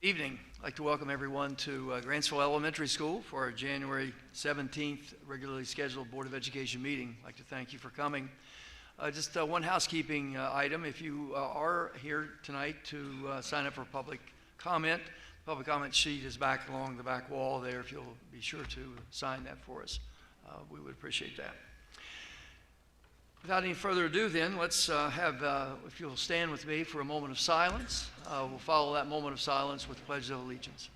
Evening. I'd like to welcome everyone to Grantsville Elementary School for our January 17th regularly scheduled Board of Education meeting. I'd like to thank you for coming. Just one housekeeping item. If you are here tonight to sign up for public comment, the public comment sheet is back along the back wall there. If you'll be sure to sign that for us, we would appreciate that. Without any further ado then, let's if you'll stand with me for a moment of silence. We'll follow that moment of silence with the Pledge of Allegiance.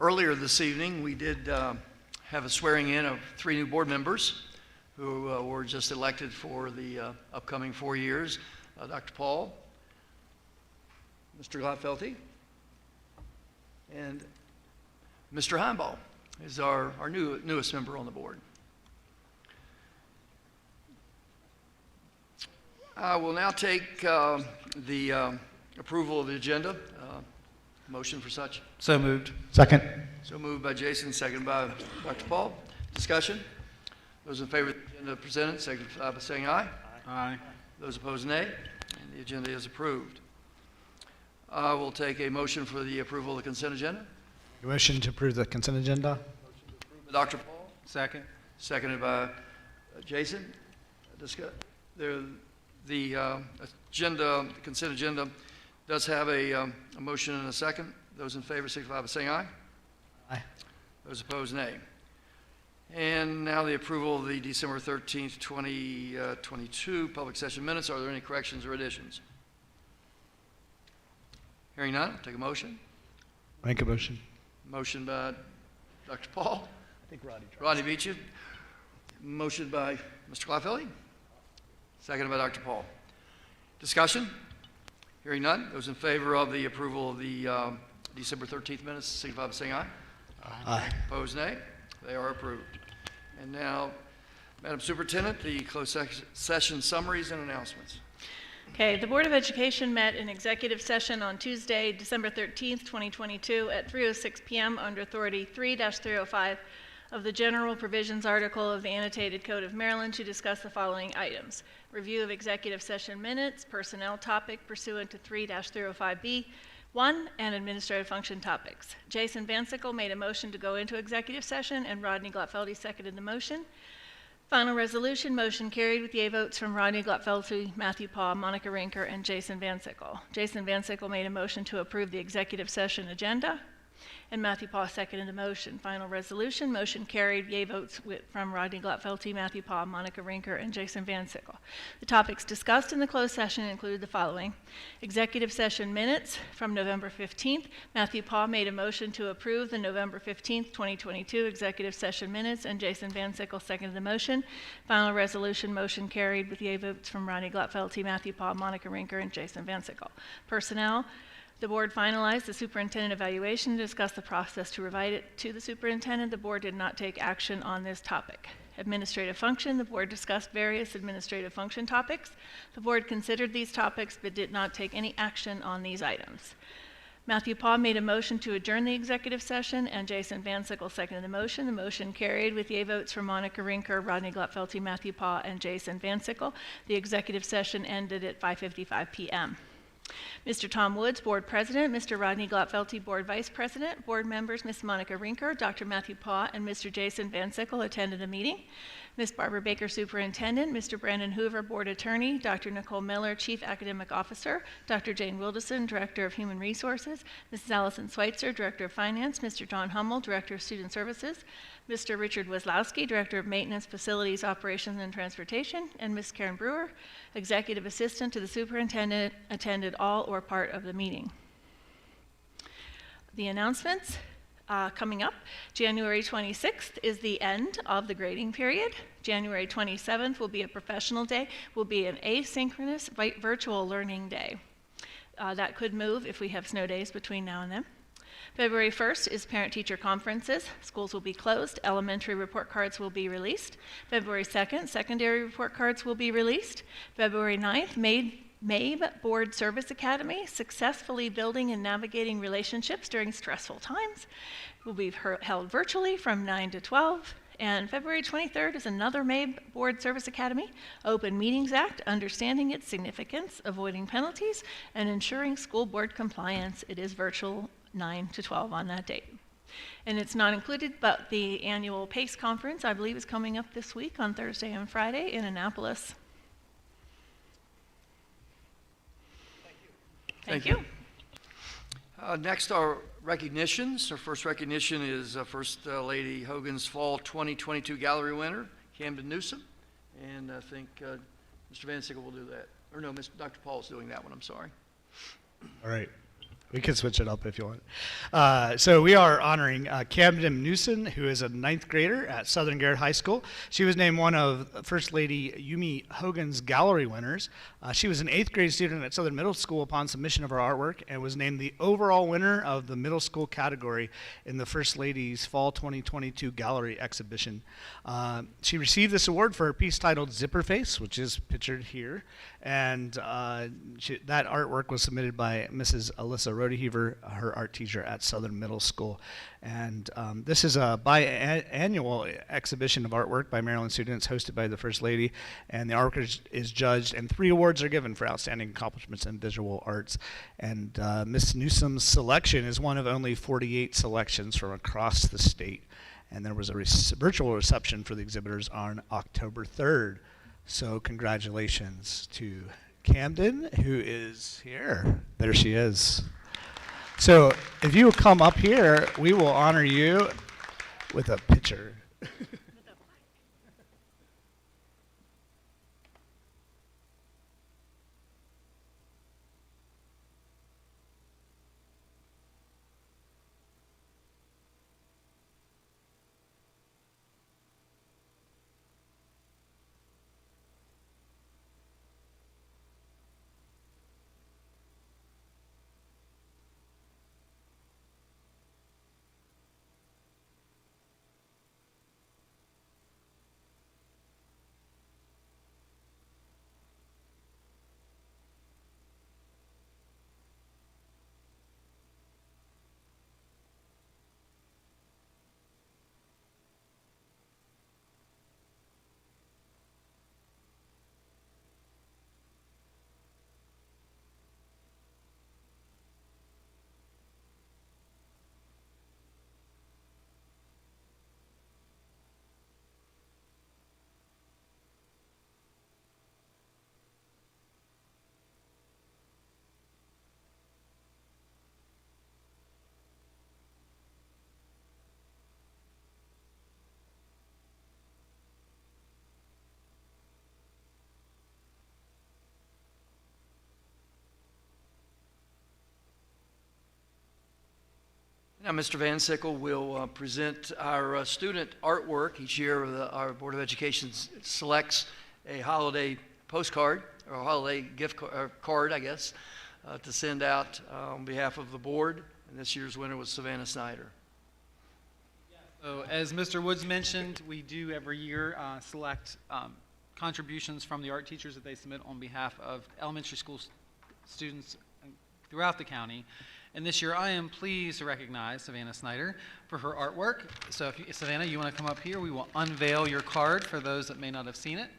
Earlier this evening, we did have a swearing in of 3 new board members who were just elected for the upcoming 4 years. Dr. Paul, Mr. Glatfelty, and Mr. Heimbaugh is our newest member on the board. I will now take the approval of the agenda. Motion for such? So moved. Second. So moved by Jason, seconded by Dr. Paul. Discussion? Those in favor of the agenda presented, signify by saying aye. Aye. Those opposed, nay. And the agenda is approved. I will take a motion for the approval of the consent agenda. Motion to approve the consent agenda. By Dr. Paul, Second. seconded by Jason. The consent agenda does have a motion and a second. Those in favor signify by saying aye. Aye. Those opposed, nay. And now the approval of the December 13th, 2022 public session minutes. Are there any corrections or additions? Hearing none, I'll take a motion. Make a motion. Motion by Dr. Paul. I think Rodney beat you. Motion by Mr. Glatfelty. Seconded by Dr. Paul. Discussion? Hearing none. Those in favor of the approval of the December 13th minutes, signify by saying aye. Aye. Opposed, nay. They are approved. And now, Madam Superintendent, the closed session summaries and announcements. Okay, the Board of Education met in executive session on Tuesday, December 13th, 2022 at 3:06 p.m. under Authority 3-305 of the General Provisions Article of the Annotated Code of Maryland to discuss the following items. Review of executive session minutes, personnel topic pursuant to 3-305B, 1, and administrative function topics. Jason Vansickle made a motion to go into executive session, and Rodney Glatfelty seconded the motion. Final resolution, motion carried with yea votes from Rodney Glatfelty, Matthew Paugh, Monica Rinker, and Jason Vansickle. Jason Vansickle made a motion to approve the executive session agenda, and Matthew Paugh seconded the motion. Final resolution, motion carried, yea votes from Rodney Glatfelty, Matthew Paugh, Monica Rinker, and Jason Vansickle. The topics discussed in the closed session included the following. Executive session minutes from November 15th. Matthew Paugh made a motion to approve the November 15th, 2022 executive session minutes, and Jason Vansickle seconded the motion. Final resolution, motion carried with yea votes from Rodney Glatfelty, Matthew Paugh, Monica Rinker, and Jason Vansickle. Personnel. The board finalized the superintendent evaluation to discuss the process to provide it to the superintendent. The board did not take action on this topic. Administrative function, the board discussed various administrative function topics. The board considered these topics but did not take any action on these items. Matthew Paugh made a motion to adjourn the executive session, and Jason Vansickle seconded the motion. The motion carried with yea votes from Monica Rinker, Rodney Glatfelty, Matthew Paugh, and Jason Vansickle. The executive session ended at 5:55 p.m. Mr. Tom Woods, Board President, Mr. Rodney Glatfelty, Board Vice President, Board members Ms. Monica Rinker, Dr. Matthew Paugh, and Mr. Jason Vansickle attended the meeting. Ms. Barbara Baker, Superintendent, Mr. Brandon Hoover, Board Attorney, Dr. Nicole Miller, Chief Academic Officer, Dr. Jane Wilderson, Director of Human Resources, Mrs. Allison Schweitzer, Director of Finance, Mr. John Hummel, Director of Student Services, Mr. Richard Wazlowski, Director of Maintenance, Facilities, Operations, and Transportation, and Ms. Karen Brewer, Executive Assistant to the Superintendent, attended all or part of the meeting. The announcements. Coming up, January 26th is the end of the grading period. January 27th will be a professional day, will be an asynchronous virtual learning day. That could move if we have snow days between now and then. February 1st is parent-teacher conferences. Schools will be closed. Elementary report cards will be released. February 2nd, secondary report cards will be released. February 9th, MABE Board Service Academy, Successfully Building and Navigating Relationships During Stressful Times, will be held virtually from 9 to 12. And February 23rd is another MABE Board Service Academy, Open Meetings Act, Understanding Its Significance, Avoiding Penalties, and Ensuring School Board Compliance. It is virtual 9 to 12 on that date. And it's not included, but the annual PACE conference, I believe, is coming up this week on Thursday and Friday in Annapolis. Thank you. Next are recognitions. Our first recognition is First Lady Hogan's Fall 2022 Gallery winner, Camden Newsom. And I think Mr. Van Sickle will do that. Or no, Dr. Paul's doing that one, I'm sorry. All right. We can switch it up if you want. So we are honoring Camden Newsom, who is a 9th grader at Southern Garrett High School. She was named one of First Lady Yumi Hogan's gallery winners. She was an 8th grade student at Southern Middle School upon submission of her artwork and was named the overall winner of the middle school category in the First Lady's Fall 2022 gallery exhibition. She received this award for her piece titled Zipper Face, which is pictured here. And that artwork was submitted by Mrs. Alyssa Rodeheaver, her art teacher at Southern Middle School. And this is a biannual exhibition of artwork by Maryland students hosted by the First Lady. And the artwork is judged, and 3 awards are given for outstanding accomplishments in visual arts. And Ms. Newsom's selection is one of only 48 selections from across the state. And there was a virtual reception for the exhibitors on October 3rd. So congratulations to Camden, who is here. There she is. So if you will come up here, we will honor you with a picture. Now, Mr. Van Sickle will present our student artwork. Each year, our Board of Education selects a holiday postcard, or a holiday gift card, I guess, to send out on behalf of the board. And this year's winner was Savannah Snyder. So as Mr. Woods mentioned, we do every year select contributions from the art teachers that they submit on behalf of elementary school students throughout the county. And this year I am pleased to recognize Savannah Snyder for her artwork. So if Savannah, you want to come up here, we will unveil your card for those that may not have seen it.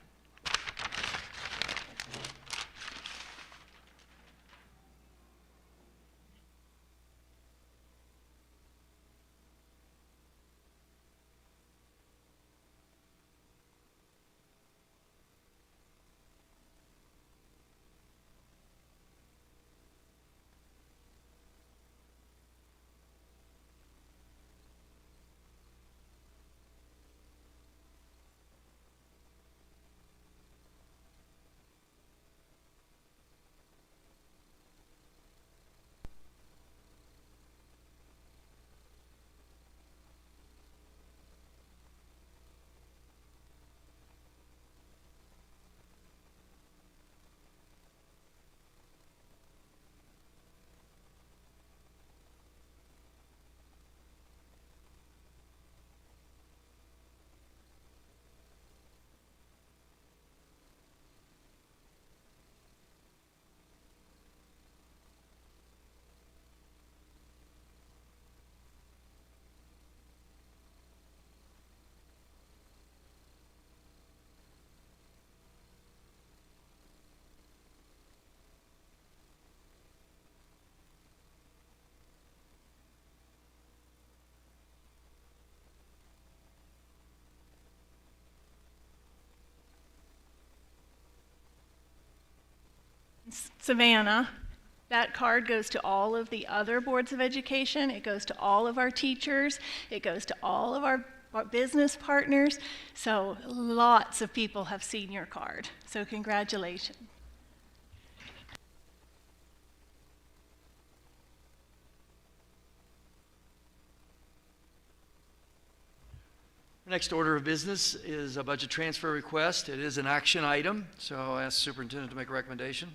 Savannah, that card goes to all of the other boards of education. It goes to all of our teachers. It goes to all of our business partners. So lots of people have seen your card. So congratulations. The next order of business is a budget transfer request. It is an action item, so I'll ask the superintendent to make a recommendation.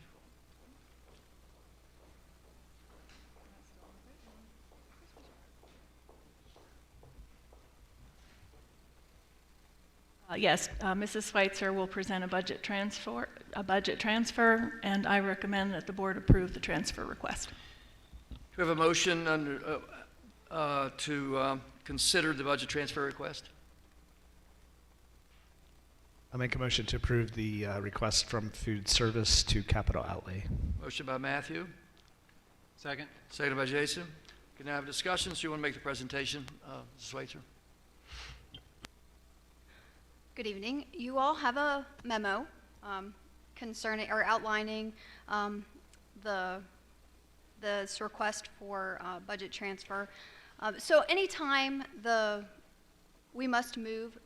Yes, Mrs. Schweitzer will present a budget transfer, and I recommend that the board approve the transfer request. Do we have a motion to consider the budget transfer request? I'll make a motion to approve the request from food service to capital outlay. Motion by Matthew, Second. seconded by Jason. Can I have a discussion? So you want to make the presentation, Mrs. Schweitzer? Good evening. You all have a memo concerning or outlining this request for budget transfer. So anytime we must move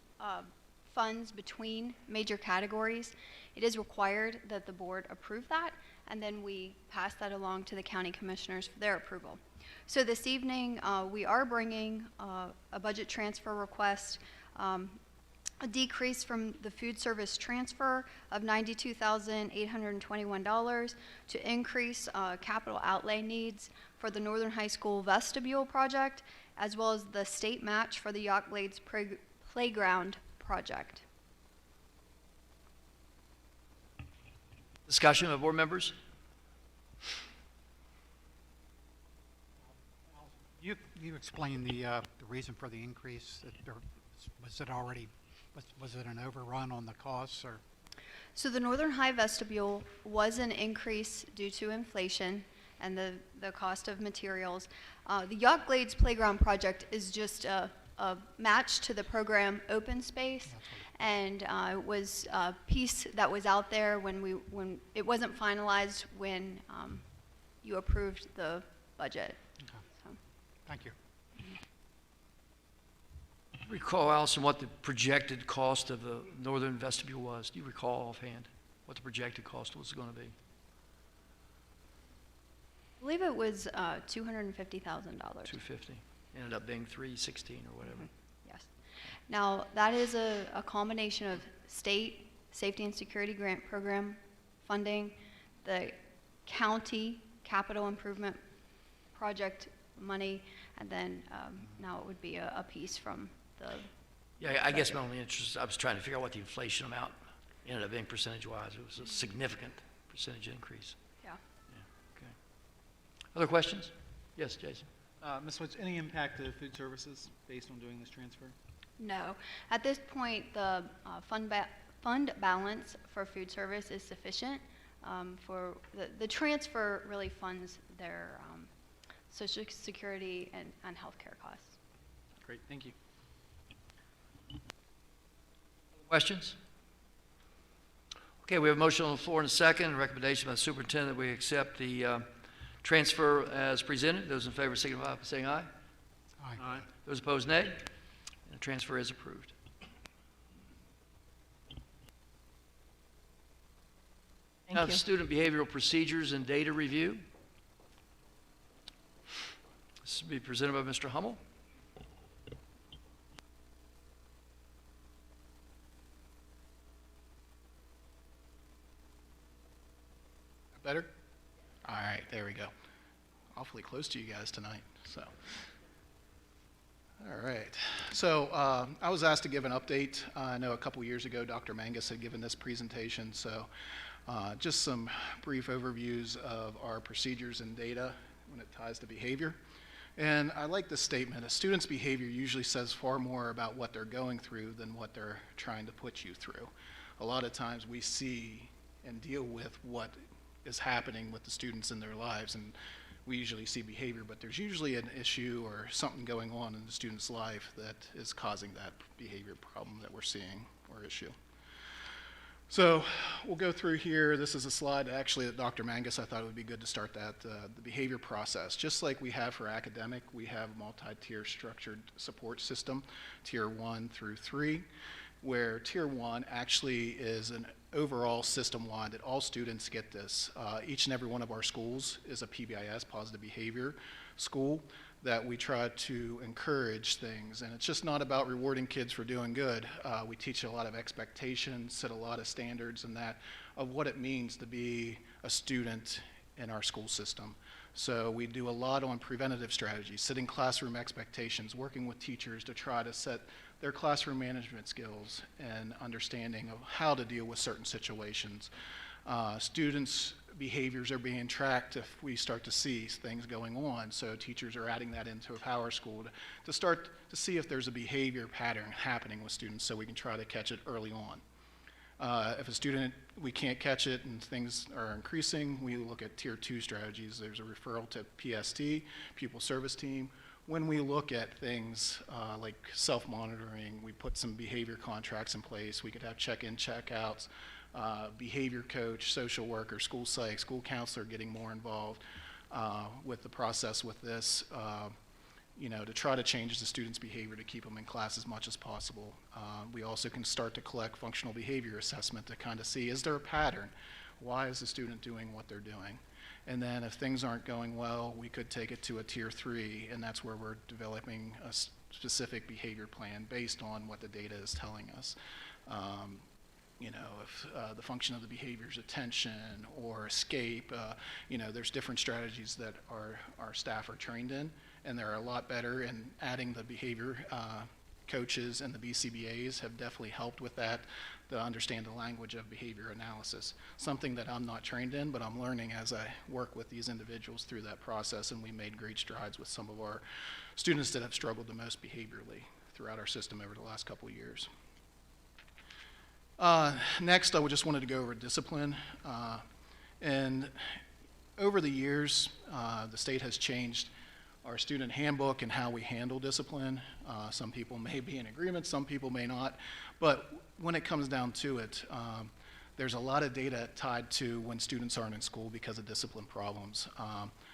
funds between major categories, it is required that the board approve that, and then we pass that along to the county commissioners for their approval. So this evening, we are bringing a budget transfer request, a decrease from the food service transfer of $92,821 to increase capital outlay needs for the Northern High School vestibule project, as well as the state match for the Yacht Glades playground project. Discussion of board members? You explained the reason for the increase. Was it an overrun on the costs, or? So the Northern High vestibule was an increase due to inflation and the cost of materials. The Yacht Glades playground project is just a match to the program open space, and it was a piece that was out there when it wasn't finalized when you approved the budget. Okay. So. Thank you. Recall, Allison, what the projected cost of the northern vestibule was? Do you recall offhand what the projected cost was going to be? I believe it was $250,000. 250. Ended up being 316 or whatever. Yes. Now, that is a combination of state safety and security grant program funding, the county capital improvement project money, and then now it would be a piece from the... Yeah, I guess my only interest, I was trying to figure out what the inflation amount ended up being percentage-wise. It was a significant percentage increase. Yeah. Okay. Other questions? Yes, Jason. Ms. Woods, any impact to food services based on doing this transfer? No. At this point, the fund balance for food service is sufficient for the transfer really funds their Social Security and healthcare costs. Great, thank you. Questions? Okay, we have a motion on the floor and a second. A recommendation by the superintendent that we accept the transfer as presented. Those in favor signify by saying aye. Aye. Those opposed, nay. And the transfer is approved. Thank Now, you. student behavioral procedures and data review. This will be presented by Mr. Hummel. Better? All right, there we go. Awfully close to you guys tonight, so. All right, so I was asked to give an update. I know a couple years ago, Dr. Mangus had given this presentation, so just some brief overviews of our procedures and data when it ties to behavior. And I like this statement: a student's behavior usually says far more about what they're going through than what they're trying to put you through. A lot of times we see and deal with what is happening with the students in their lives, and we usually see behavior, but there's usually an issue or something going on in the student's life that is causing that behavior problem that we're seeing or issue. So we'll go through here. This is a slide actually that Dr. Mangus, I thought it would be good to start that, the behavior process. Just like we have for academic, we have a multi-tier structured support system, tier 1 through 3, where tier 1 actually is an overall system-wide that all students get this. Each and every one of our schools is a PBIS, positive behavior school, that we try to encourage things. And it's just not about rewarding kids for doing good. We teach a lot of expectations, set a lot of standards and that of what it means to be a student in our school system. So we do a lot on preventative strategies, setting classroom expectations, working with teachers to try to set their classroom management skills and understanding of how to deal with certain situations. Students' behaviors are being tracked if we start to see things going on. So teachers are adding that into a power school to start to see if there's a behavior pattern happening with students so we can try to catch it early on. If a student, we can't catch it and things are increasing, we look at tier 2 strategies. There's a referral to PST, pupil service team. When we look at things like self-monitoring, we put some behavior contracts in place. We could have check-in, check-outs, behavior coach, social worker, school psych, school counselor getting more involved with the process with this, to try to change the student's behavior to keep them in class as much as possible. We also can start to collect functional behavior assessment to kind of see, is there a pattern? Why is the student doing what they're doing? And then if things aren't going well, we could take it to a tier 3, and that's where we're developing a specific behavior plan based on what the data is telling us. If the function of the behavior is attention or escape, there's different strategies that our staff are trained in, and they're a lot better, and adding the behavior coaches and the BCBAs have definitely helped with that, to understand the language of behavior analysis. Something that I'm not trained in, but I'm learning as I work with these individuals through that process, and we made great strides with some of our students that have struggled the most behaviorally throughout our system over the last couple of years. Next, I just wanted to go over discipline. And over the years, the state has changed our student handbook and how we handle discipline. Some people may be in agreement, some people may not. But when it comes down to it, there's a lot of data tied to when students aren't in school because of discipline problems.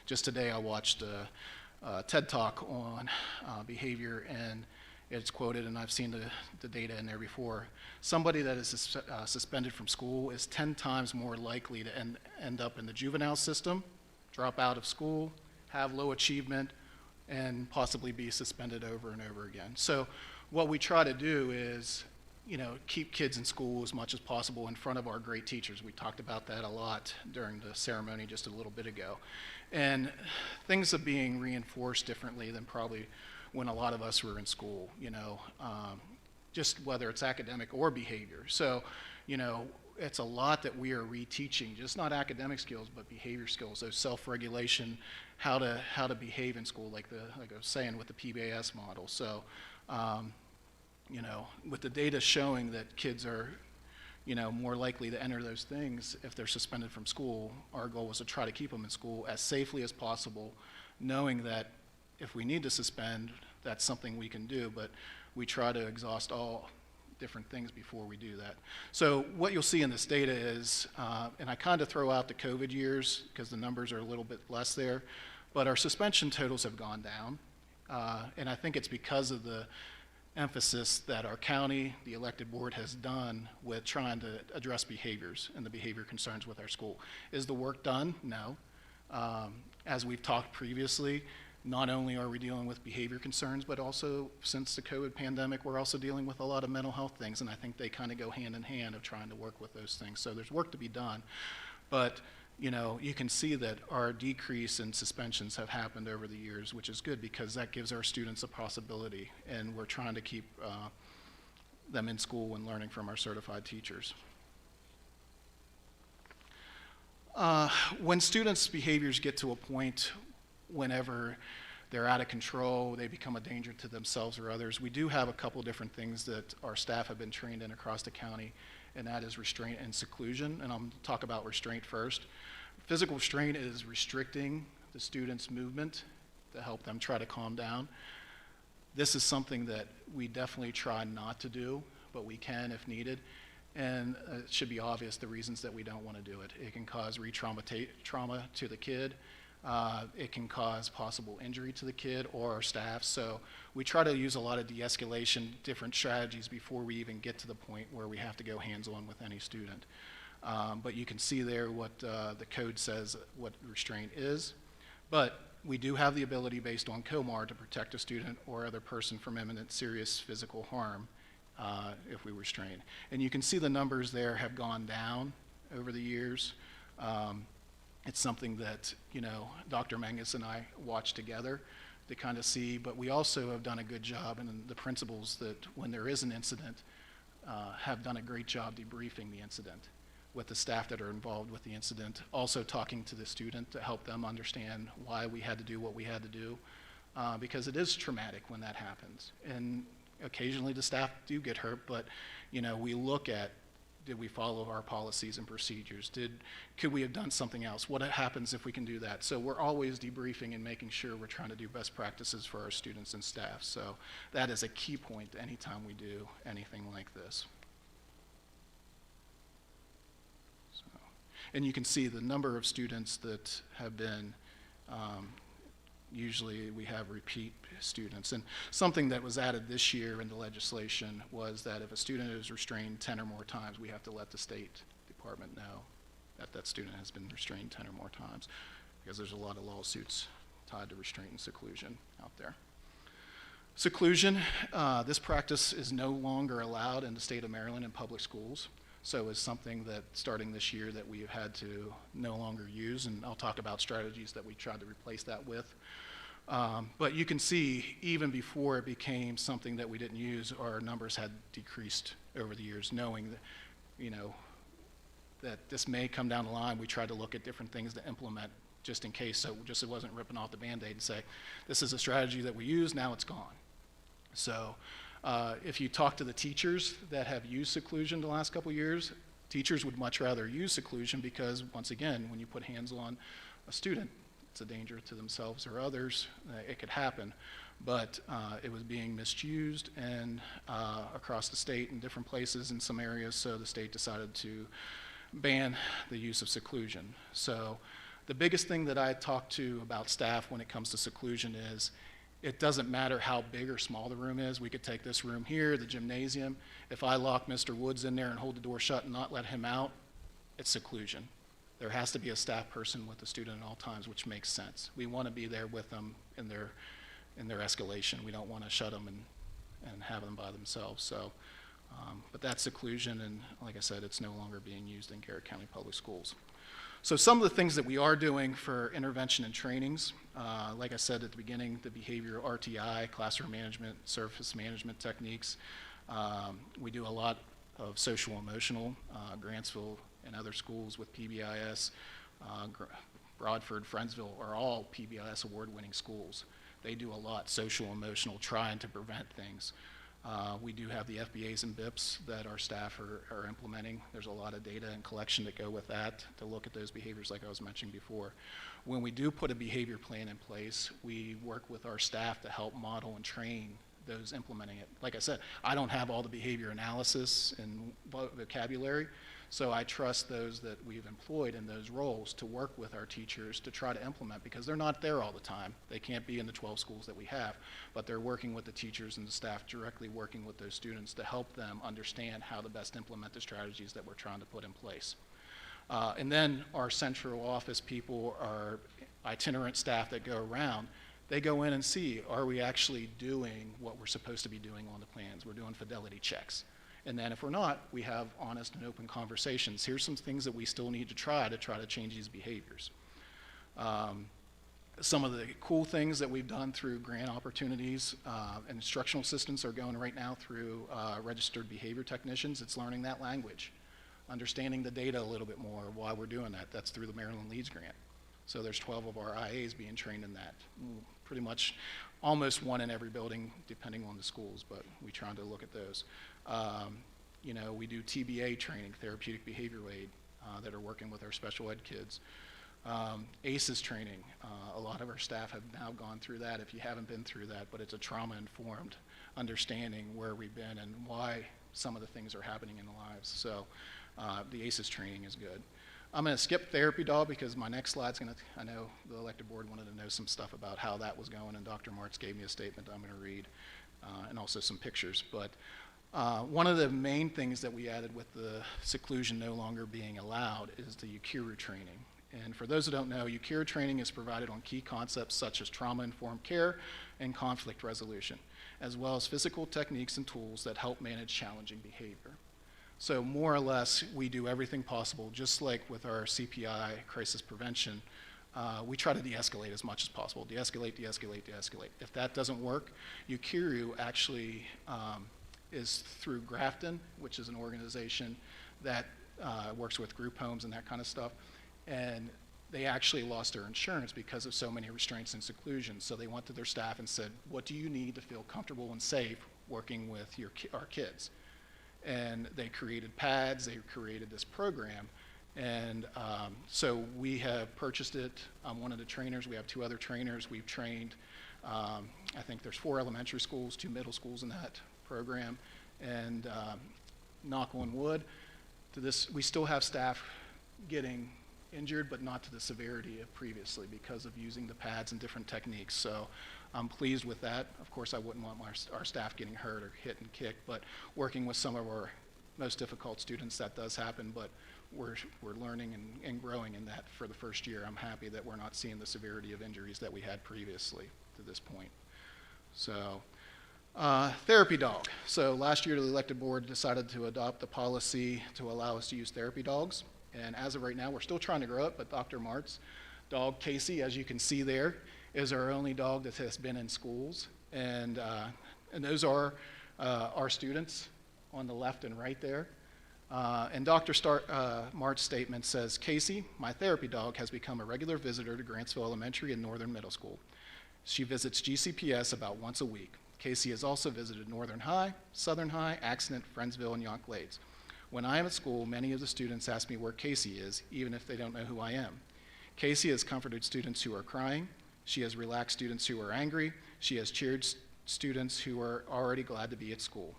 Just today I watched a TED Talk on behavior, and it's quoted, and I've seen the data in there before. Somebody that is suspended from school is 10 times more likely to end up in the juvenile system, drop out of school, have low achievement, and possibly be suspended over and over again. So what we try to do is, keep kids in school as much as possible in front of our great teachers. We talked about that a lot during the ceremony just a little bit ago. And things are being reinforced differently than probably when a lot of us were in school, just whether it's academic or behavior. So, it's a lot that we are reteaching, just not academic skills, but behavior skills, those self-regulation, how to behave in school, like I was saying with the PBIS model. So, with the data showing that kids are, more likely to enter those things if they're suspended from school, our goal was to try to keep them in school as safely as possible, knowing that if we need to suspend, that's something we can do, but we try to exhaust all different things before we do that. So what you'll see in this data is, and I kind of throw out the COVID years because the numbers are a little bit less there, but our suspension totals have gone down, and I think it's because of the emphasis that our county, the elected board, has done with trying to address behaviors and the behavior concerns with our school. Is the work done? No. As we've talked previously, not only are we dealing with behavior concerns, but also since the COVID pandemic, we're also dealing with a lot of mental health things, and I think they kind of go hand in hand of trying to work with those things. So there's work to be done, but you can see that our decrease in suspensions have happened over the years, which is good because that gives our students a possibility, and we're trying to keep them in school and learning from our certified teachers. When students' behaviors get to a point whenever they're out of control, they become a danger to themselves or others, we do have a couple different things that our staff have been trained in across the county, and that is restraint and seclusion, and I'm going to talk about restraint first. Physical restraint is restricting the student's movement to help them try to calm down. This is something that we definitely try not to do, but we can if needed. And it should be obvious the reasons that we don't want to do it. It can cause trauma to the kid. It can cause possible injury to the kid or our staff. So we try to use a lot of de-escalation, different strategies before we even get to the point where we have to go hands-on with any student. But you can see there what the code says what restraint is. But we do have the ability based on COMAR to protect a student or other person from imminent serious physical harm if we restrain. And you can see the numbers there have gone down over the years. It's something that, you know, Dr. Mangus and I watch together to kind of see, but we also have done a good job, and the principals that when there is an incident have done a great job debriefing the incident with the staff that are involved with the incident, also talking to the student to help them understand why we had to do what we had to do, because it is traumatic when that happens. And occasionally the staff do get hurt, but you know, we look at, did we follow our policies and procedures? Could we have done something else? What happens if we can do that? So we're always debriefing and making sure we're trying to do best practices for our students and staff. So that is a key point anytime we do anything like this. So, and you can see the number of students that have been usually we have repeat students. And something that was added this year in the legislation was that if a student is restrained 10 or more times, we have to let the State Department know that that student has been restrained 10 or more times, because there's a lot of lawsuits tied to restraint and seclusion out there. Seclusion, this practice is no longer allowed in the state of Maryland in public schools. So it's something that starting this year that we have had to no longer use, and I'll talk about strategies that we tried to replace that with. But you can see even before it became something that we didn't use, our numbers had decreased over the years, knowing that, you know, that this may come down the line. We tried to look at different things to implement just in case, so just it wasn't ripping off the Band-Aid and say, this is a strategy that we use, now it's gone. So if you talk to the teachers that have used seclusion the last couple of years, teachers would much rather use seclusion because, once again, when you put hands on a student, it's a danger to themselves or others. It could happen, but it was being misused and across the state in different places in some areas, so the state decided to ban the use of seclusion. So the biggest thing that I talk to about staff when it comes to seclusion is it doesn't matter how big or small the room is. We could take this room here, the gymnasium. If I lock Mr. Woods in there and hold the door shut and not let him out, it's seclusion. There has to be a staff person with the student at all times, which makes sense. We want to be there with them in their escalation. We don't want to shut them and have them by themselves. So, but that's seclusion, and like I said, it's no longer being used in Garrett County Public Schools. So some of the things that we are doing for intervention and trainings, like I said at the beginning, the behavioral RTI, classroom management, surface management techniques. We do a lot of social emotional, Grantsville and other schools with PBIS, Broadford, Friendsville are all PBIS award-winning schools. They do a lot social emotional, trying to prevent things. We do have the FBAs and BIPs that our staff are implementing. There's a lot of data and collection that go with that to look at those behaviors like I was mentioning before. When we do put a behavior plan in place, we work with our staff to help model and train those implementing it. Like I said, I don't have all the behavior analysis and vocabulary, so I trust those that we've employed in those roles to work with our teachers to try to implement, because they're not there all the time. They can't be in the 12 schools that we have, but they're working with the teachers and the staff, directly working with those students to help them understand how to best implement the strategies that we're trying to put in place. And then our central office people, our itinerant staff that go around, they go in and see, are we actually doing what we're supposed to be doing on the plans? We're doing fidelity checks. And then if we're not, we have honest and open conversations. Here's some things that we still need to try to change these behaviors. Some of the cool things that we've done through grant opportunities and instructional assistants are going right now through registered behavior technicians. It's learning that language, understanding the data a little bit more, why we're doing that. That's through the Maryland Leads Grant. So there's 12 of our IAs being trained in that. Pretty much almost one in every building, depending on the schools, but we try to look at those. You know, we do TBA training, therapeutic behavioral aid, that are working with our special ed kids. ACEs training, a lot of our staff have now gone through that, if you haven't been through that, but it's a trauma-informed understanding where we've been and why some of the things that are happening in their lives. So the ACEs training is good. I'm going to skip therapy dog because my next slide's going to, I know the elected board wanted to know some stuff about how that was going, and Dr. Martz gave me a statement that I'm going to read, and also some pictures. But one of the main things that we added with the seclusion no longer being allowed is the UKIRU training. And for those who don't know, UKIRU training is provided on key concepts such as trauma-informed care and conflict resolution, as well as physical techniques and tools that help manage challenging behavior. So more or less, we do everything possible, just like with our CPI, crisis prevention, we try to de-escalate as much as possible. De-escalate, de-escalate, de-escalate. If that doesn't work, UKIRU actually is through Grafton, which is an organization that works with group homes and that kind of stuff. And they actually lost their insurance because of so many restraints and seclusion. So they went to their staff and said, what do you need to feel comfortable and safe working with our kids? And they created pads, they created this program, and so we have purchased it. I'm one of the trainers. We have 2 other trainers. We've trained, I think there's 4 elementary schools, 2 middle schools in that program, and knock on wood, we still have staff getting injured, but not to the severity of previously because of using the pads and different techniques. So I'm pleased with that. Of course, I wouldn't want our staff getting hurt or hit and kicked, but working with some of our most difficult students, that does happen, but we're learning and growing in that for the first year. I'm happy that we're not seeing the severity of injuries that we had previously to this point. So, therapy dog. So last year, the elected board decided to adopt a policy to allow us to use therapy dogs. And as of right now, we're still trying to grow it, but Dr. Martz' dog, Casey, as you can see there, is our only dog that has been in schools. And those are our students on the left and right there. And Dr. Martz's statement says, Casey, my therapy dog, has become a regular visitor to Grantsville Elementary and Northern Middle School. She visits GCPS about once a week. Casey has also visited Northern High, Southern High, Accident, Friendsville, and Yonk Glades. When I am at school, many of the students ask me where Casey is, even if they don't know who I am. Casey has comforted students who are crying. She has relaxed students who are angry. She has cheered students who are already glad to be at school.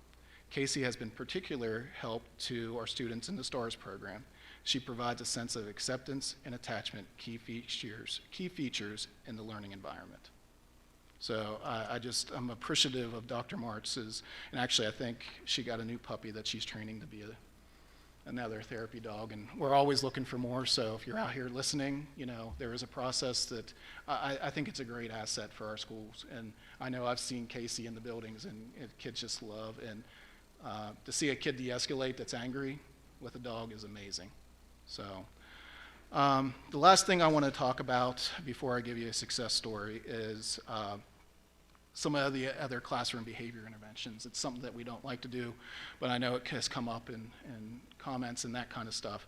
Casey has been particular help to our students in the STARS program. She provides a sense of acceptance and attachment, key features in the learning environment. So I'm appreciative of Dr. Martz's, and actually I think she got a new puppy that she's training to be another therapy dog, and we're always looking for more. So if you're out here listening, there is a process that I think it's a great asset for our schools. And I know I've seen Casey in the buildings, and kids just love, and to see a kid de-escalate that's angry with a dog is amazing. So the last thing I want to talk about before I give you a success story is some of the other classroom behavior interventions. It's something that we don't like to do, but I know it has come up in comments and that kind of stuff.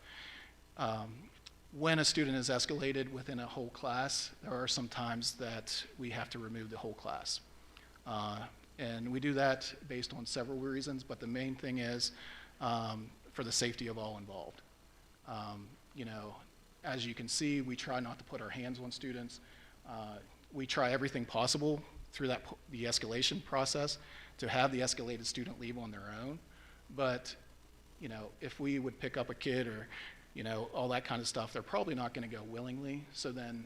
When a student is escalated within a whole class, there are some times that we have to remove the whole class. And we do that based on several reasons, but the main thing is for the safety of all involved. As you can see, we try not to put our hands on students. We try everything possible through the escalation process to have the escalated student leave on their own. But, if we would pick up a kid or, all that kind of stuff, they're probably not going to go willingly. So then,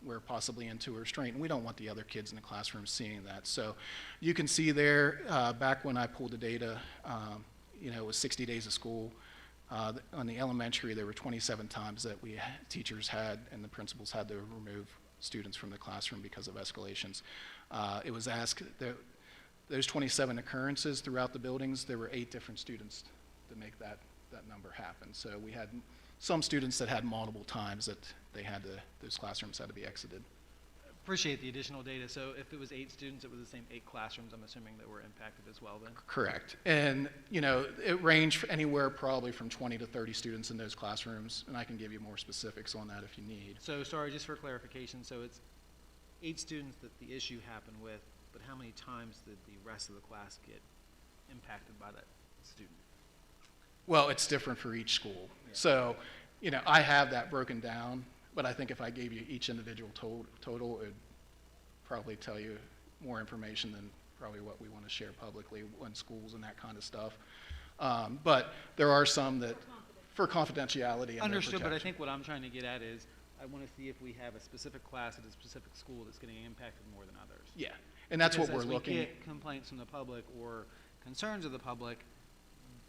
we're possibly into a restraint, and we don't want the other kids in the classroom seeing that. So you can see there, back when I pulled the data, it was 60 days of school. On the elementary, there were 27 times that teachers had and the principals had to remove students from the classroom because of escalations. It was asked, those 27 occurrences throughout the buildings, there were 8 different students to make that number happen. So we had some students that had multiple times that those classrooms had to be exited. Appreciate the additional data. So if it was 8 students, it was the same 8 classrooms, I'm assuming, that were impacted as well then? Correct. And, it ranged anywhere probably from 20 to 30 students in those classrooms, and I can give you more specifics on that if you need. So, sorry, just for clarification, so it's 8 students that the issue happened with, but how many times did the rest of the class get impacted by that student? Well, it's different for each school. Yeah. So, I have that broken down, but I think if I gave you each individual total, it would probably tell you more information than probably what we want to share publicly in schools and that kind of stuff. But there are some that, for confidentiality and their Understood, but I protection. think what I'm trying to get at is, I want to see if we have a specific class at a specific school that's getting impacted more than others. Yeah, and that's what Because we're as looking. we get complaints from the public or concerns of the public,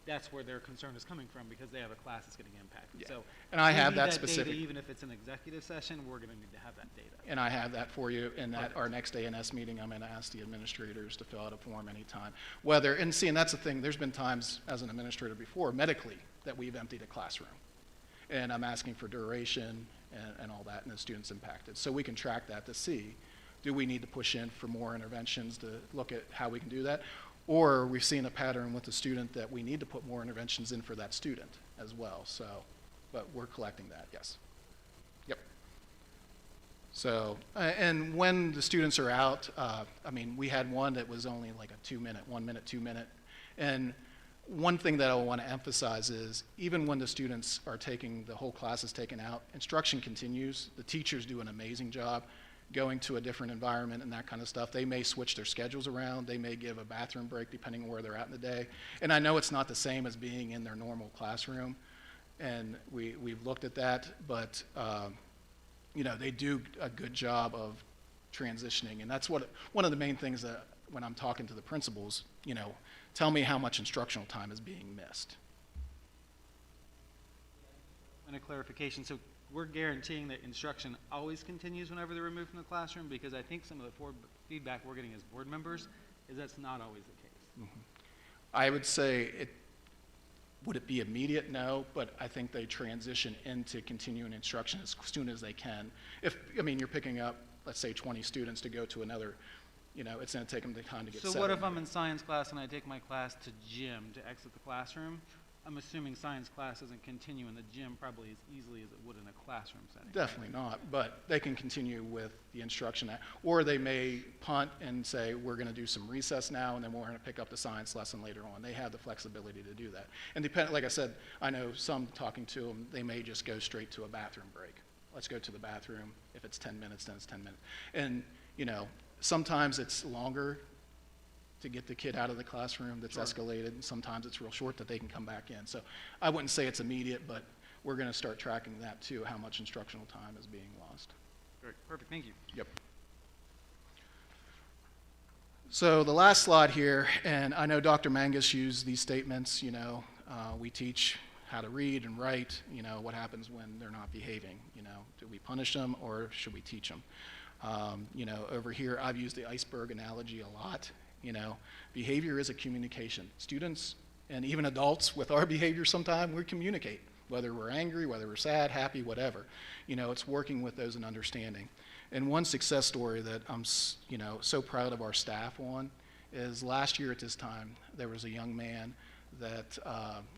that's where their concern is coming from, because they have a class that's getting impacted. Yeah. So And I we have need that data, specific- even if it's an executive session, we're going to need to have that data. And I have that for you, and at Perfect. our next ANS meeting, I'm gonna ask the administrators to fill out a form anytime. Whether, and see, and that's the thing, there's been times as an administrator before, medically, that we've emptied a classroom. And I'm asking for duration and all that, and the student's impacted. So we can track that to see, do we need to push in for more interventions to look at how we can do that? Or we've seen a pattern with the student that we need to put more interventions in for that student as well, so, but we're collecting that, yes. Yep. So, and when the students are out, I mean, we had one that was only like a 1 minute, 2 minute. And one thing that I want to emphasize is, even when the students are taking, the whole class is taken out, instruction continues. The teachers do an amazing job going to a different environment and that kind of stuff. They may switch their schedules around. They may give a bathroom break depending on where they're at in the day. And I know it's not the same as being in their normal classroom. And we've looked at that, but you know, they do a good job of transitioning. And that's what, one of the main things that when I'm talking to the principals, you know, tell me how much instructional time is being missed. And a clarification, so we're guaranteeing that instruction always continues whenever they're removed from the classroom? Because I think some of the feedback we're getting as board members is that's not always the case. I would say would it be immediate? No, but I think they transition into continuing instruction as soon as they can. If, I mean, you're picking up, let's say 20 students to go to another, you know, it's gonna take them the time to get So settled. what if I'm in science class and I take my class to gym to exit the classroom? I'm assuming science class doesn't continue in the gym probably as easily as it would in a classroom setting. Definitely not, but they can continue with the instruction, or they may punt and say, we're gonna do some recess now, and then we're gonna pick up the science lesson later on. They have the flexibility to do that. And like I said, I know some talking to them, they may just go straight to a bathroom break. Let's go to the bathroom. If it's 10 minutes, then it's 10 minutes. And, you know, sometimes it's longer to get the kid out of the classroom that's escalated, and sometimes it's real short that they can come back in. So I wouldn't say it's immediate, but we're gonna start tracking that too, how much instructional time is being lost. Great, perfect, thank you. Yep. So the last slide here, and I know Dr. Mangus used these statements, you know, we teach how to read and write, you know, what happens when they're not behaving, you know, do we punish them or should we teach them? You know, over here, I've used the iceberg analogy a lot. You know, behavior is a communication. Students and even adults with our behavior sometimes, we communicate, whether we're angry, whether we're sad, happy, whatever. You know, it's working with those and understanding. And one success story that I'm, you know, so proud of our staff on is last year at this time, there was a young man that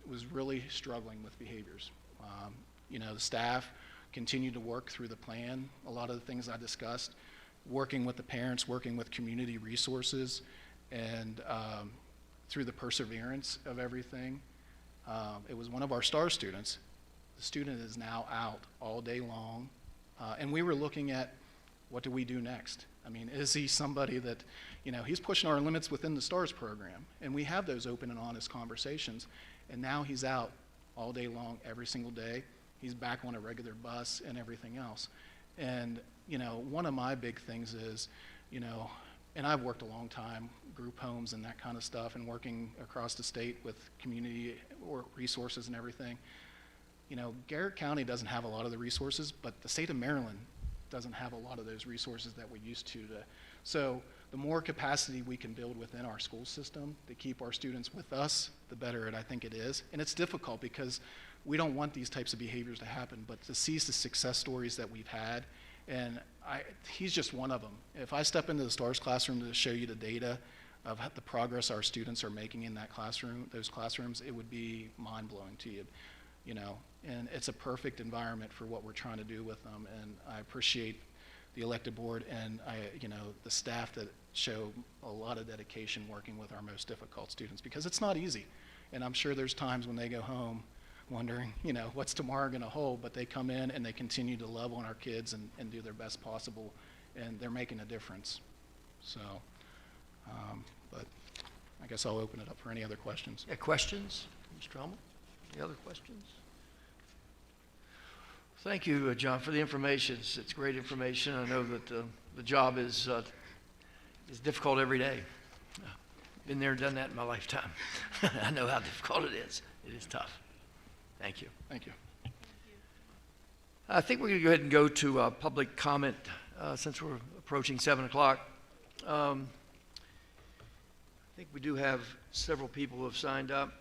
was really struggling with behaviors. You know, the staff continued to work through the plan, a lot of the things I discussed, working with the parents, working with community resources, and through the perseverance of everything. It was one of our star students. The student is now out all day long, and we were looking at what do we do next? I mean, is he somebody that, you know, he's pushing our limits within the STARS program, and we have those open and honest conversations, and now he's out all day long, every single day. He's back on a regular bus and everything else. And, you know, one of my big things is, you know, and I've worked a long time, group homes and that kind of stuff, and working across the state with community or resources and everything. You know, Garrett County doesn't have a lot of the resources, but the state of Maryland doesn't have a lot of those resources that we used to. So the more capacity we can build within our school system to keep our students with us, the better I think it is. And it's difficult because we don't want these types of behaviors to happen, but to see the success stories that we've had, and he's just one of them. If I step into the STARS classroom to show you the data of the progress our students are making in that classroom, those classrooms, it would be mind-blowing to you, you know. And it's a perfect environment for what we're trying to do with them, and I appreciate the elected board and you know, the staff that show a lot of dedication working with our most difficult students, because it's not easy. And I'm sure there's times when they go home wondering, you know, what's tomorrow going to hold, but they come in and they continue to love on our kids and do their best possible, and they're making a difference. So But I guess I'll open it up for any other questions. Yeah, questions? Mr. Hummel? Any other questions? Thank you, John, for the information. It's great information. I know that the job is difficult every day. Been there, done that in my lifetime. I know how difficult it is. It is tough. Thank you. Thank you. I think we're going to go ahead and go to public comment since we're approaching 7 o'clock. I think we do have several people who have signed up.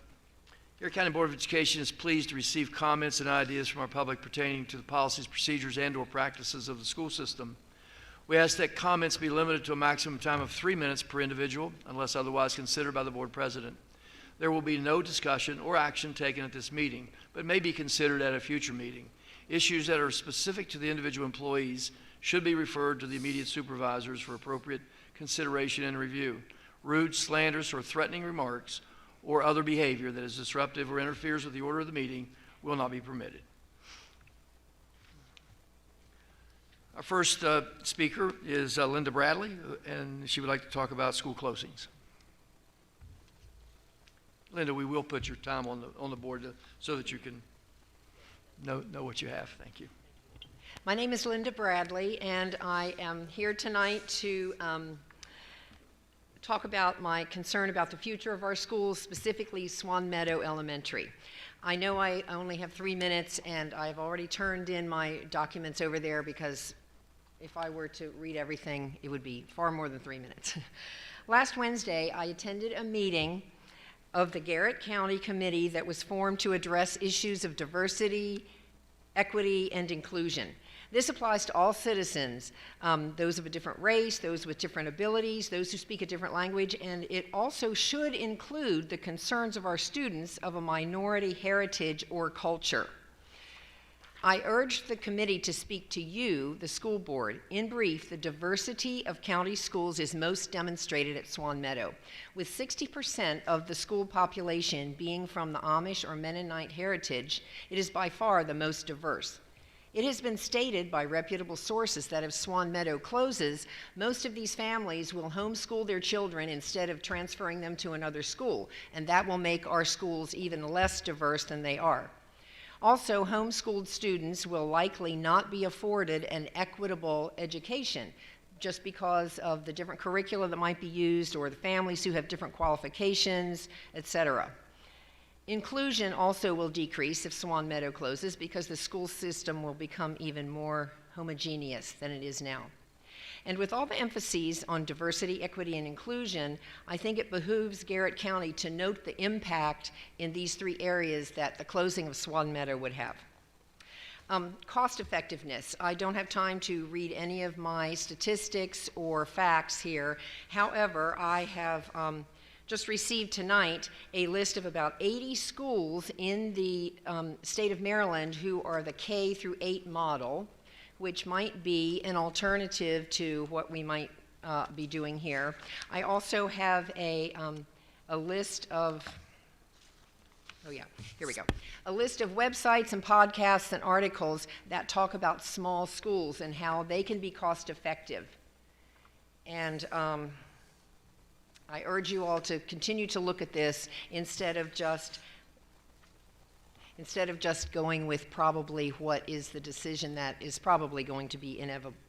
Garrett County Board of Education is pleased to receive comments and ideas from our public pertaining to the policies, procedures, and/or practices of the school system. We ask that comments be limited to a maximum time of 3 minutes per individual, unless otherwise considered by the board president. There will be no discussion or action taken at this meeting, but may be considered at a future meeting. Issues that are specific to the individual employees should be referred to the immediate supervisors for appropriate consideration and review. Rude, slanderous, or threatening remarks or other behavior that is disruptive or interferes with the order of the meeting will not be permitted. Our first speaker is Linda Bradley, and she would like to talk about school closings. Linda, we will put your time on the board so that you can know what you have. Thank you. My name is Linda Bradley, and I am here tonight to talk about my concern about the future of our schools, specifically Swan Meadow Elementary. I know I only have 3 minutes, and I've already turned in my documents over there because if I were to read everything, it would be far more than 3 minutes. Last Wednesday, I attended a meeting of the Garrett County Committee that was formed to address issues of diversity, equity, and inclusion. This applies to all citizens, those of a different race, those with different abilities, those who speak a different language, and it also should include the concerns of our students of a minority heritage or culture. I urged the committee to speak to you, the school board. In brief, the diversity of county schools is most demonstrated at Swan Meadow. With 60% of the school population being from the Amish or Mennonite heritage, it is by far the most diverse. It has been stated by reputable sources that if Swan Meadow closes, most of these families will homeschool their children instead of transferring them to another school, and that will make our schools even less diverse than they are. Also, homeschooled students will likely not be afforded an equitable education just because of the different curricula that might be used or the families who have different qualifications, etc. Inclusion also will decrease if Swan Meadow closes because the school system will become even more homogeneous than it is now. And with all the emphases on diversity, equity, and inclusion, I think it behooves Garrett County to note the impact in these 3 areas that the closing of Swan Meadow would have. Cost effectiveness. I don't have time to read any of my statistics or facts here. However, I have just received tonight a list of about 80 schools in the state of Maryland who are the K through 8 model, which might be an alternative to what we might be doing here. I also have a list of, oh yeah, here we go. A list of websites and podcasts and articles that talk about small schools and how they can be cost effective. And I urge you all to continue to look at this instead of just going with probably what is the decision that is probably going to be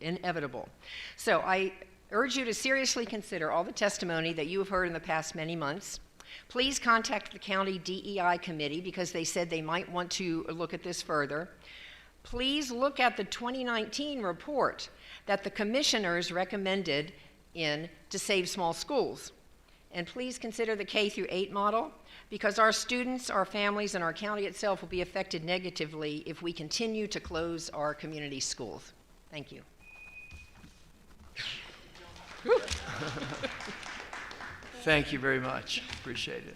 inevitable. So I urge you to seriously consider all the testimony that you have heard in the past many months. Please contact the county DEI committee because they said they might want to look at this further. Please look at the 2019 report that the commissioners recommended to save small schools. And please consider the K through 8 model because our students, our families, and our county itself will be affected negatively if we continue to close our community schools. Thank you. Thank you very much. Appreciate it.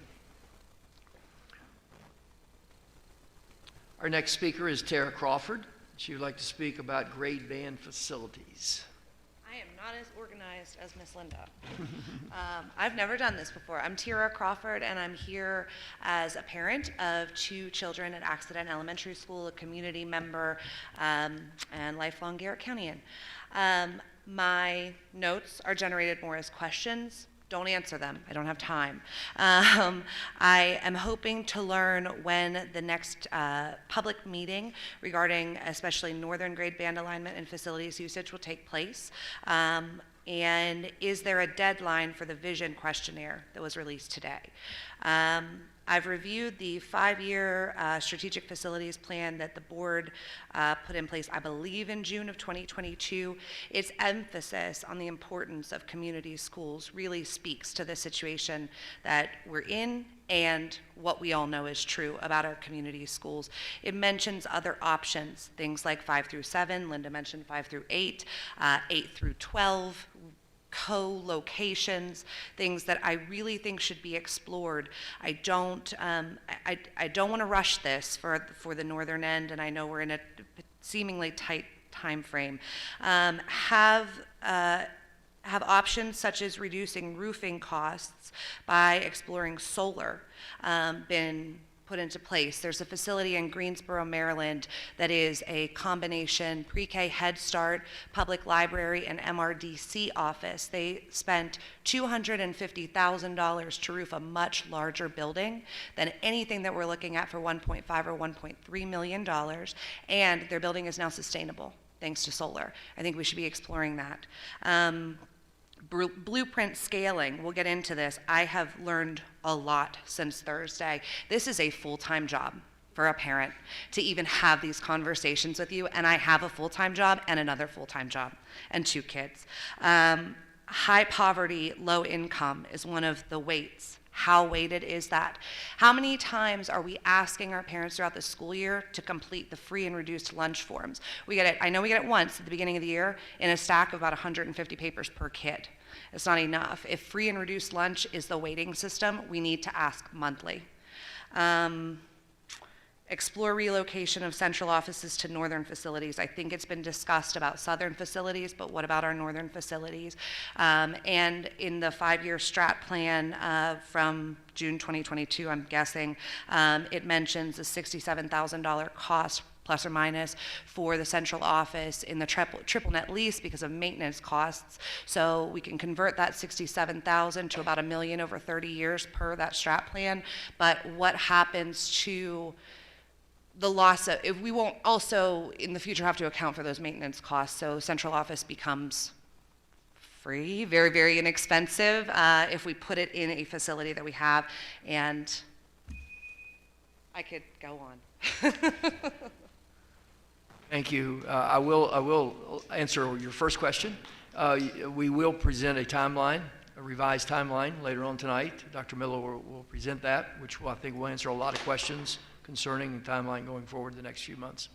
Our next speaker is Tara Crawford. She would like to speak about grade band facilities. I am not as organized as Miss Linda. I've never done this before. I'm Tara Crawford, and I'm here as a parent of 2 children at Accident Elementary School, a community member, and lifelong Garrett Countyan. My notes are generated more as questions Don't answer them. I don't have time. I am hoping to learn when the next public meeting regarding especially northern grade band alignment and facilities usage will take place. And is there a deadline for the vision questionnaire that was released today? I've reviewed the 5-year strategic facilities plan that the board put in place, I believe, in June of 2022. Its emphasis on the importance of community schools really speaks to the situation that we're in and what we all know is true about our community schools. It mentions other options, things like 5 through 7. Linda mentioned 5 through 8, 8 through 12, co-locations, things that I really think should be explored. I don't want to rush this for the northern end, and I know we're in a seemingly tight time frame. Have options such as reducing roofing costs by exploring solar been put into place? There's a facility in Greensboro, Maryland that is a combination pre-K Head Start, public library, and MRDC office. They spent $250,000 to roof a much larger building than anything that we're looking at for $1.5 or $1.3 million, and their building is now sustainable thanks to solar. I think we should be exploring that. Blueprint scaling, we'll get into this. I have learned a lot since Thursday. This is a full-time job for a parent to even have these conversations with you, and I have a full-time job and another full-time job and 2 kids. High poverty, low income is one of the weights. How weighted is that? How many times are we asking our parents throughout the school year to complete the free and reduced lunch forms? We get it, I know we get it once at the beginning of the year in a stack of about 150 papers per kid. It's not enough. If free and reduced lunch is the weighting system, we need to ask monthly. Explore relocation of central offices to northern facilities. I think it's been discussed about southern facilities, but what about our northern facilities? And in the 5-year strat plan from June 2022, I'm guessing, it mentions a $67,000 cost plus or minus for the central office in the triple net lease because of maintenance costs. So we can convert that $67,000 to about $1 million over 30 years per that strat plan. But what happens to the loss of, if we won't also in the future have to account for those maintenance costs, so central office becomes free, very, very inexpensive if we put it in a facility that we have, and I could go on. Thank you. I will answer your first question. We will present a timeline, a revised timeline later on tonight. Dr. Miller will present that, which I think will answer a lot of questions concerning the timeline going forward the next few months.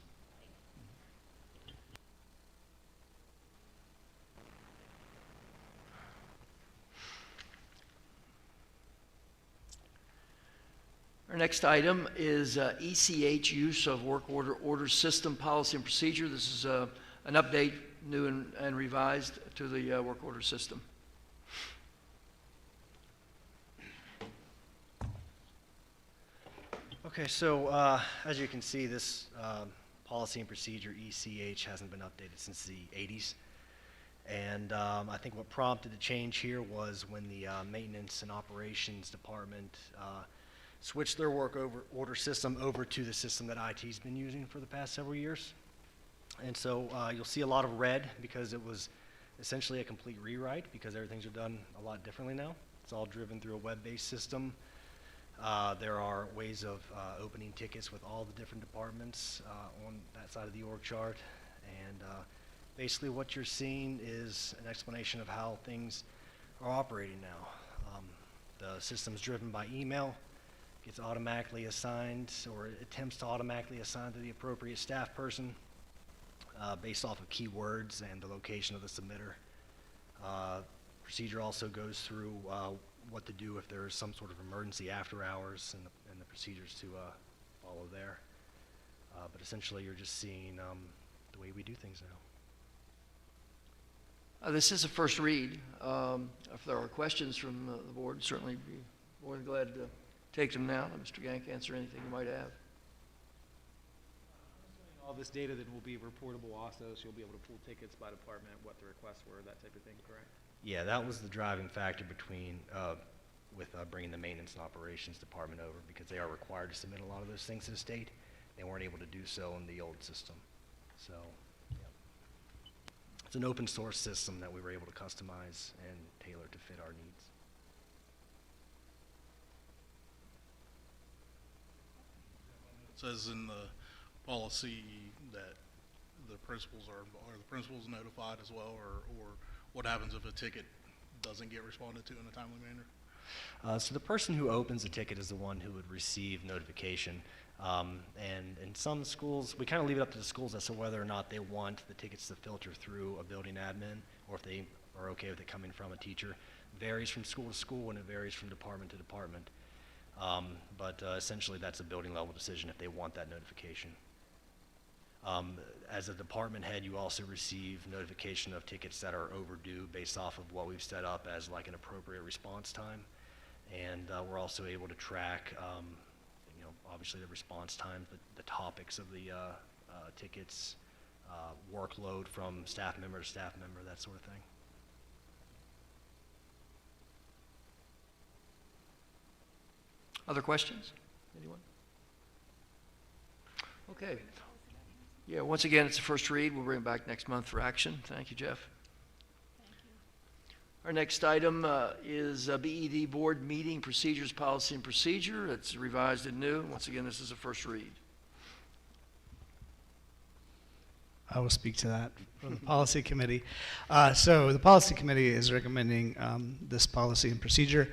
Our next item is ECH use of work order system policy and procedure. This is an update, new and revised to the work order system. Okay, so as you can see, this policy and procedure, ECH, hasn't been updated since the 80s. And I think what prompted the change here was when the maintenance and operations department switched their work order system over to the system that IT's been using for the past several years. And so you'll see a lot of red because it was essentially a complete rewrite because everything's done a lot differently now. It's all driven through a web-based system. There are ways of opening tickets with all the different departments on that side of the org chart. And basically what you're seeing is an explanation of how things are operating now. The system's driven by email, gets automatically assigned or attempts to automatically assign to the appropriate staff person based off of keywords and the location of the submitter. Procedure also goes through what to do if there is some sort of emergency after hours and the procedures to follow there. But essentially you're just seeing the way we do things now. This is a first read. If there are questions from the board, certainly be more than glad to take them now. Let Mr. Gank answer anything you might have. All this data then will be reportable also, so you'll be able to pull tickets by department, what the requests were, that type of thing, correct? Yeah, that was the driving factor between, with bringing the maintenance and operations department over, because they are required to submit a lot of those things to the state. They weren't able to do so in the old system. So, yeah. It's an open source system that we were able to customize and tailor to fit our needs. It says in the policy that the principals are the principals notified as well, or what happens if a ticket doesn't get responded to in a timely manner? So the person who opens the ticket is the one who would receive notification. And in some schools, we kind of leave it up to the schools as to whether or not they want the tickets to filter through a building admin, or if they are okay with it coming from a teacher. Varies from school to school, and it varies from department to department. But essentially, that's a building level decision if they want that notification. As a department head, you also receive notification of tickets that are overdue based off of what we've set up as like an appropriate response time. And we're also able to track, obviously the response time, the topics of the tickets, workload from staff member to staff member, that sort of thing. Other questions? Anyone? Okay. Yeah, once again, it's a first read. We'll bring it back next month for action. Thank you, Jeff. Our next item is BED Board Meeting Procedures, Policy, and Procedure. It's revised and new. Once again, this is a first read. I will speak to that from the Policy Committee. So the Policy Committee is recommending this policy and procedure.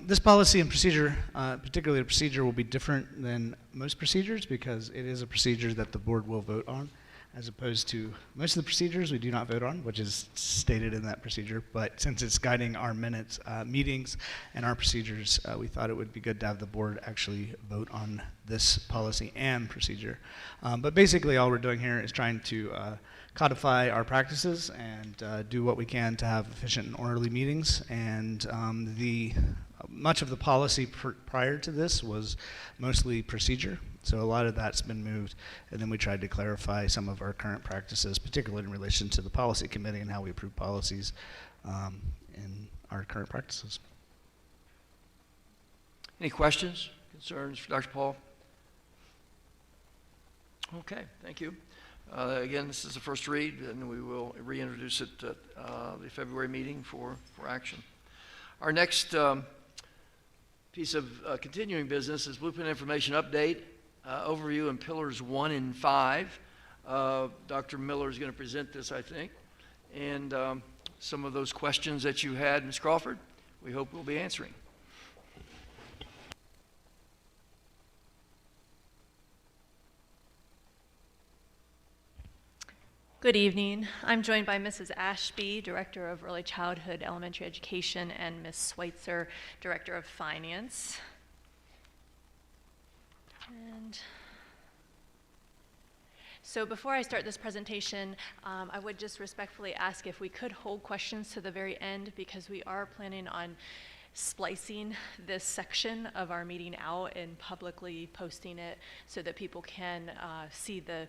This policy and procedure, particularly the procedure, will be different than most procedures because it is a procedure that the board will vote on, as opposed to most of the procedures we do not vote on, which is stated in that procedure. But since it's guiding our minutes, meetings, and our procedures, we thought it would be good to have the board actually vote on this policy and procedure. But basically, all we're doing here is trying to codify our practices and do what we can to have efficient and orderly meetings. And much of the policy prior to this was mostly procedure. So a lot of that's been moved, and then we tried to clarify some of our current practices, particularly in relation to the policy committee and how we approve policies in our current practices. Any questions, concerns for Dr. Paul? Okay, thank you. Again, this is the first read, and we will reintroduce it at the February meeting for action. Our next piece of continuing business is Blueprint Information Update, overview in Pillars 1 and 5. Dr. Miller is going to present this, I think, and some of those questions that you had, Ms. Crawford, we hope we'll be answering. Good evening. I'm joined by Mrs. Ashby, Director of Early Childhood Elementary Education, and Ms. Schweitzer, Director of Finance. And so before I start this presentation, I would just respectfully ask if we could hold questions to the very end, because we are planning on splicing this section of our meeting out and publicly posting it so that people can see the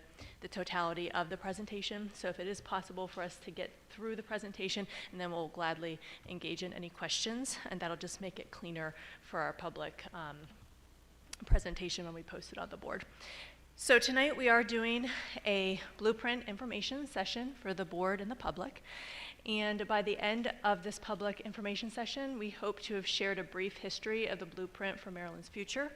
totality of the presentation. So if it is possible for us to get through the presentation, and then we'll gladly engage in any questions, and that'll just make it cleaner for our public presentation when we post it on the board. So tonight we are doing a blueprint information session for the board and the public. And by the end of this public information session, we hope to have shared a brief history of the blueprint for Maryland's future,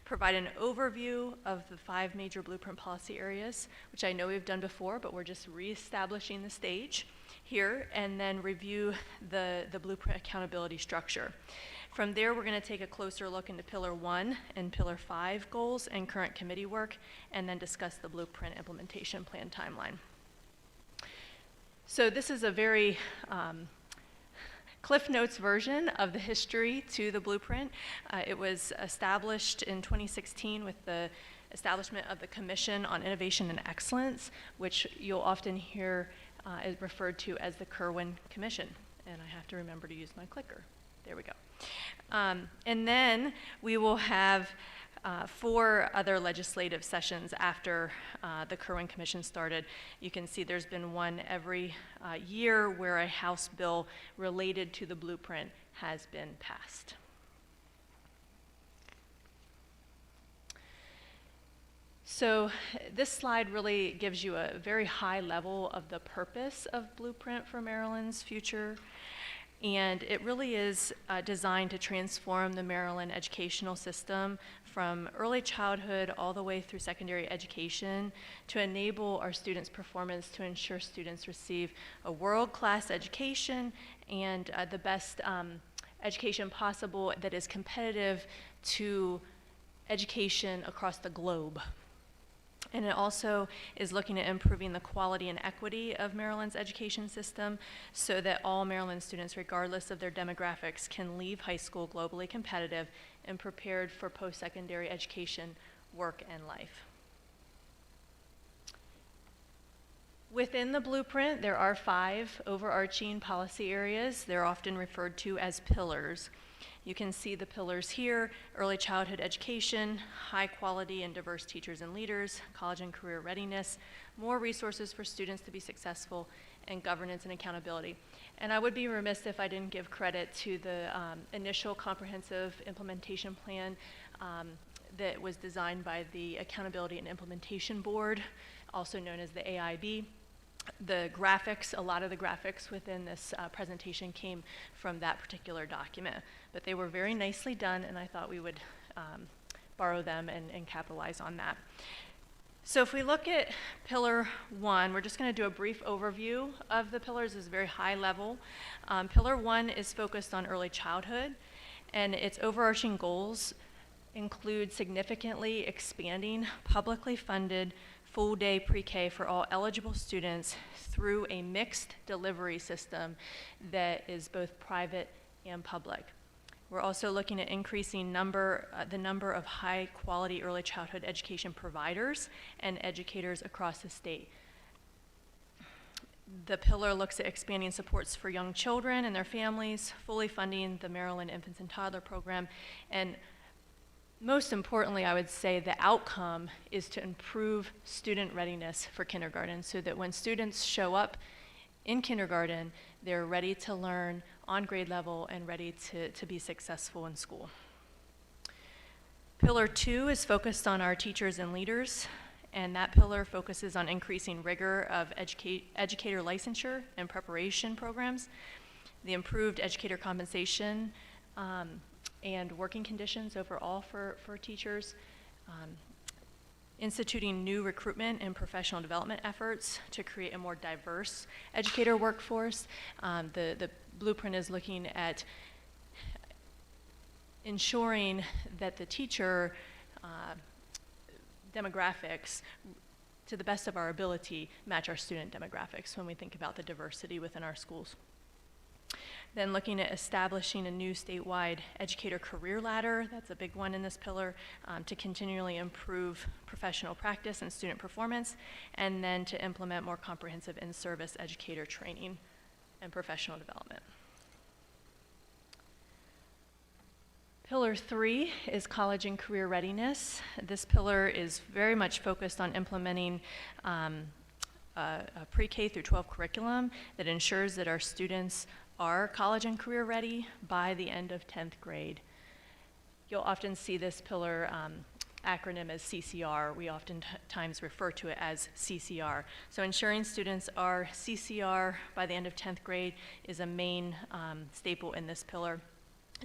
provide an overview of the 5 major blueprint policy areas, which I know we've done before, but we're just reestablishing the stage here, and then review the blueprint accountability structure. From there, we're going to take a closer look into Pillar 1 and Pillar 5 goals and current committee work, and then discuss the blueprint implementation plan timeline. So this is a very Cliff Notes version of the history to the blueprint. It was established in 2016 with the establishment of the Commission on Innovation and Excellence, which you'll often hear is referred to as the Kirwan Commission. And I have to remember to use my clicker. There we go. And then we will have 4 other legislative sessions after the Kerwin Commission started. You can see there's been one every year where a House bill related to the blueprint has been passed. So this slide really gives you a very high level of the purpose of Blueprint for Maryland's future. And it really is designed to transform the Maryland educational system from early childhood all the way through secondary education to enable our students' performance, to ensure students receive a world-class education and the best education possible that is competitive to education across the globe. And it also is looking at improving the quality and equity of Maryland's education system so that all Maryland students, regardless of their demographics, can leave high school globally competitive and prepared for post-secondary education, work, and life. Within the blueprint, there are 5 overarching policy areas. They're often referred to as pillars. You can see the pillars here: early childhood education, high quality and diverse teachers and leaders, college and career readiness, more resources for students to be successful, and governance and accountability. And I would be remiss if I didn't give credit to the initial comprehensive implementation plan that was designed by the Accountability and Implementation Board, also known as the AIB. The graphics, a lot of the graphics within this presentation came from that particular document, but they were very nicely done, and I thought we would borrow them and capitalize on that. So if we look at Pillar 1, we're just going to do a brief overview of the pillars. It's very high level. Pillar 1 is focused on early childhood, and its overarching goals include significantly expanding publicly funded full-day pre-K for all eligible students through a mixed delivery system that is both private and public. We're also looking at increasing the number of high-quality early childhood education providers and educators across the state. The pillar looks at expanding supports for young children and their families, fully funding the Maryland Infants and Toddler Program, and most importantly, I would say the outcome is to improve student readiness for kindergarten so that when students show up in kindergarten, they're ready to learn on grade level and ready to be successful in school. Pillar 2 is focused on our teachers and leaders, and that pillar focuses on increasing rigor of educator licensure and preparation programs, the improved educator compensation, and working conditions overall for teachers, instituting new recruitment and professional development efforts to create a more diverse educator workforce. The blueprint is looking at ensuring that the teacher demographics, to the best of our ability, match our student demographics when we think about the diversity within our schools. Then looking at establishing a new statewide educator career ladder, that's a big one in this pillar, to continually improve professional practice and student performance, and then to implement more comprehensive in-service educator training and professional development. Pillar 3 is college and career readiness. This pillar is very much focused on implementing a pre-K through 12 curriculum that ensures that our students are college and career ready by the end of 10th grade. You'll often see this pillar acronym as CCR. We oftentimes refer to it as CCR. So ensuring students are CCR by the end of 10th grade is a main staple in this pillar.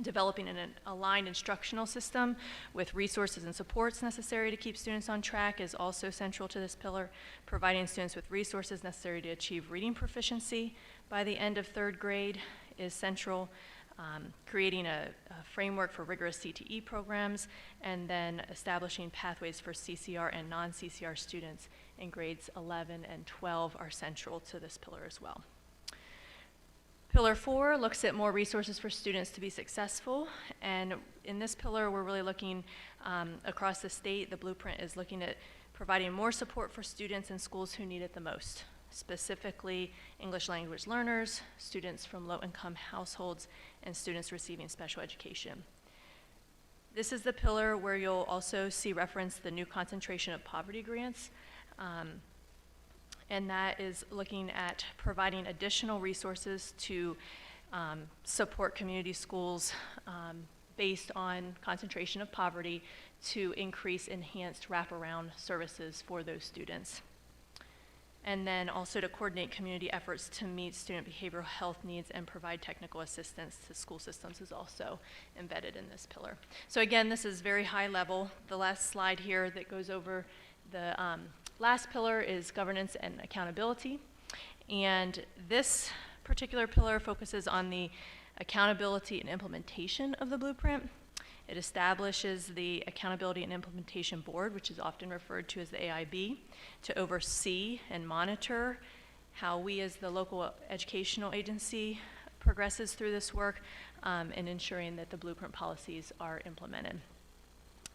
Developing an aligned instructional system with resources and supports necessary to keep students on track is also central to this pillar. Providing students with resources necessary to achieve reading proficiency by the end of 3rd grade is central. Creating a framework for rigorous CTE programs, and then establishing pathways for CCR and non-CCR students in grades 11 and 12 are central to this pillar as well. Pillar 4 looks at more resources for students to be successful, and in this pillar we're really looking across the state. The blueprint is looking at providing more support for students in schools who need it the most, specifically English language learners, students from low-income households, and students receiving special education. This is the pillar where you'll also see reference the new concentration of poverty grants. And that is looking at providing additional resources to support community schools based on concentration of poverty to increase enhanced wraparound services for those students. And then also to coordinate community efforts to meet student behavioral health needs and provide technical assistance to school systems is also embedded in this pillar. So again, this is very high level. The last slide here that goes over the last pillar is governance and accountability. And this particular pillar focuses on the accountability and implementation of the blueprint. It establishes the Accountability and Implementation Board, which is often referred to as the AIB, to oversee and monitor how we as the local educational agency progresses through this work and ensuring that the blueprint policies are implemented.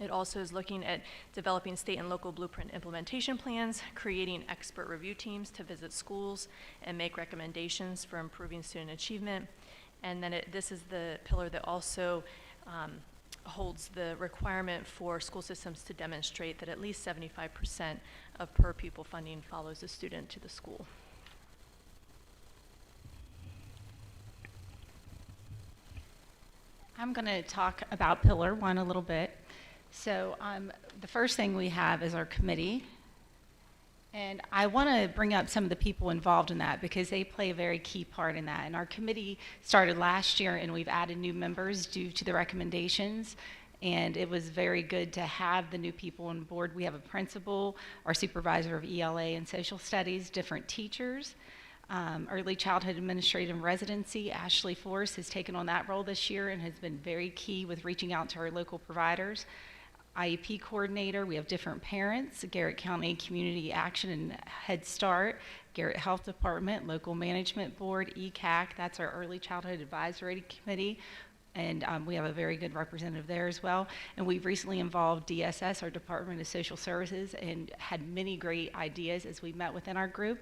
It also is looking at developing state and local blueprint implementation plans, creating expert review teams to visit schools and make recommendations for improving student achievement. And then this is the pillar that also holds the requirement for school systems to demonstrate that at least 75% of per pupil funding follows the student to the school. I'm going to talk about Pillar 1 a little bit. So the first thing we have is our committee. And I want to bring up some of the people involved in that because they play a very key part in that. And our committee started last year and we've added new members due to the recommendations. And it was very good to have the new people on board. We have a principal, our supervisor of ELA and social studies, different teachers. Early childhood administrative residency, Ashley Force has taken on that role this year and has been very key with reaching out to our local providers. IEP coordinator, we have different parents, Garrett County Community Action and Head Start, Garrett Health Department, Local Management Board, ECAC, that's our Early Childhood Advisory Committee, and we have a very good representative there as well. And we've recently involved DSS, our Department of Social Services, and had many great ideas as we met within our group.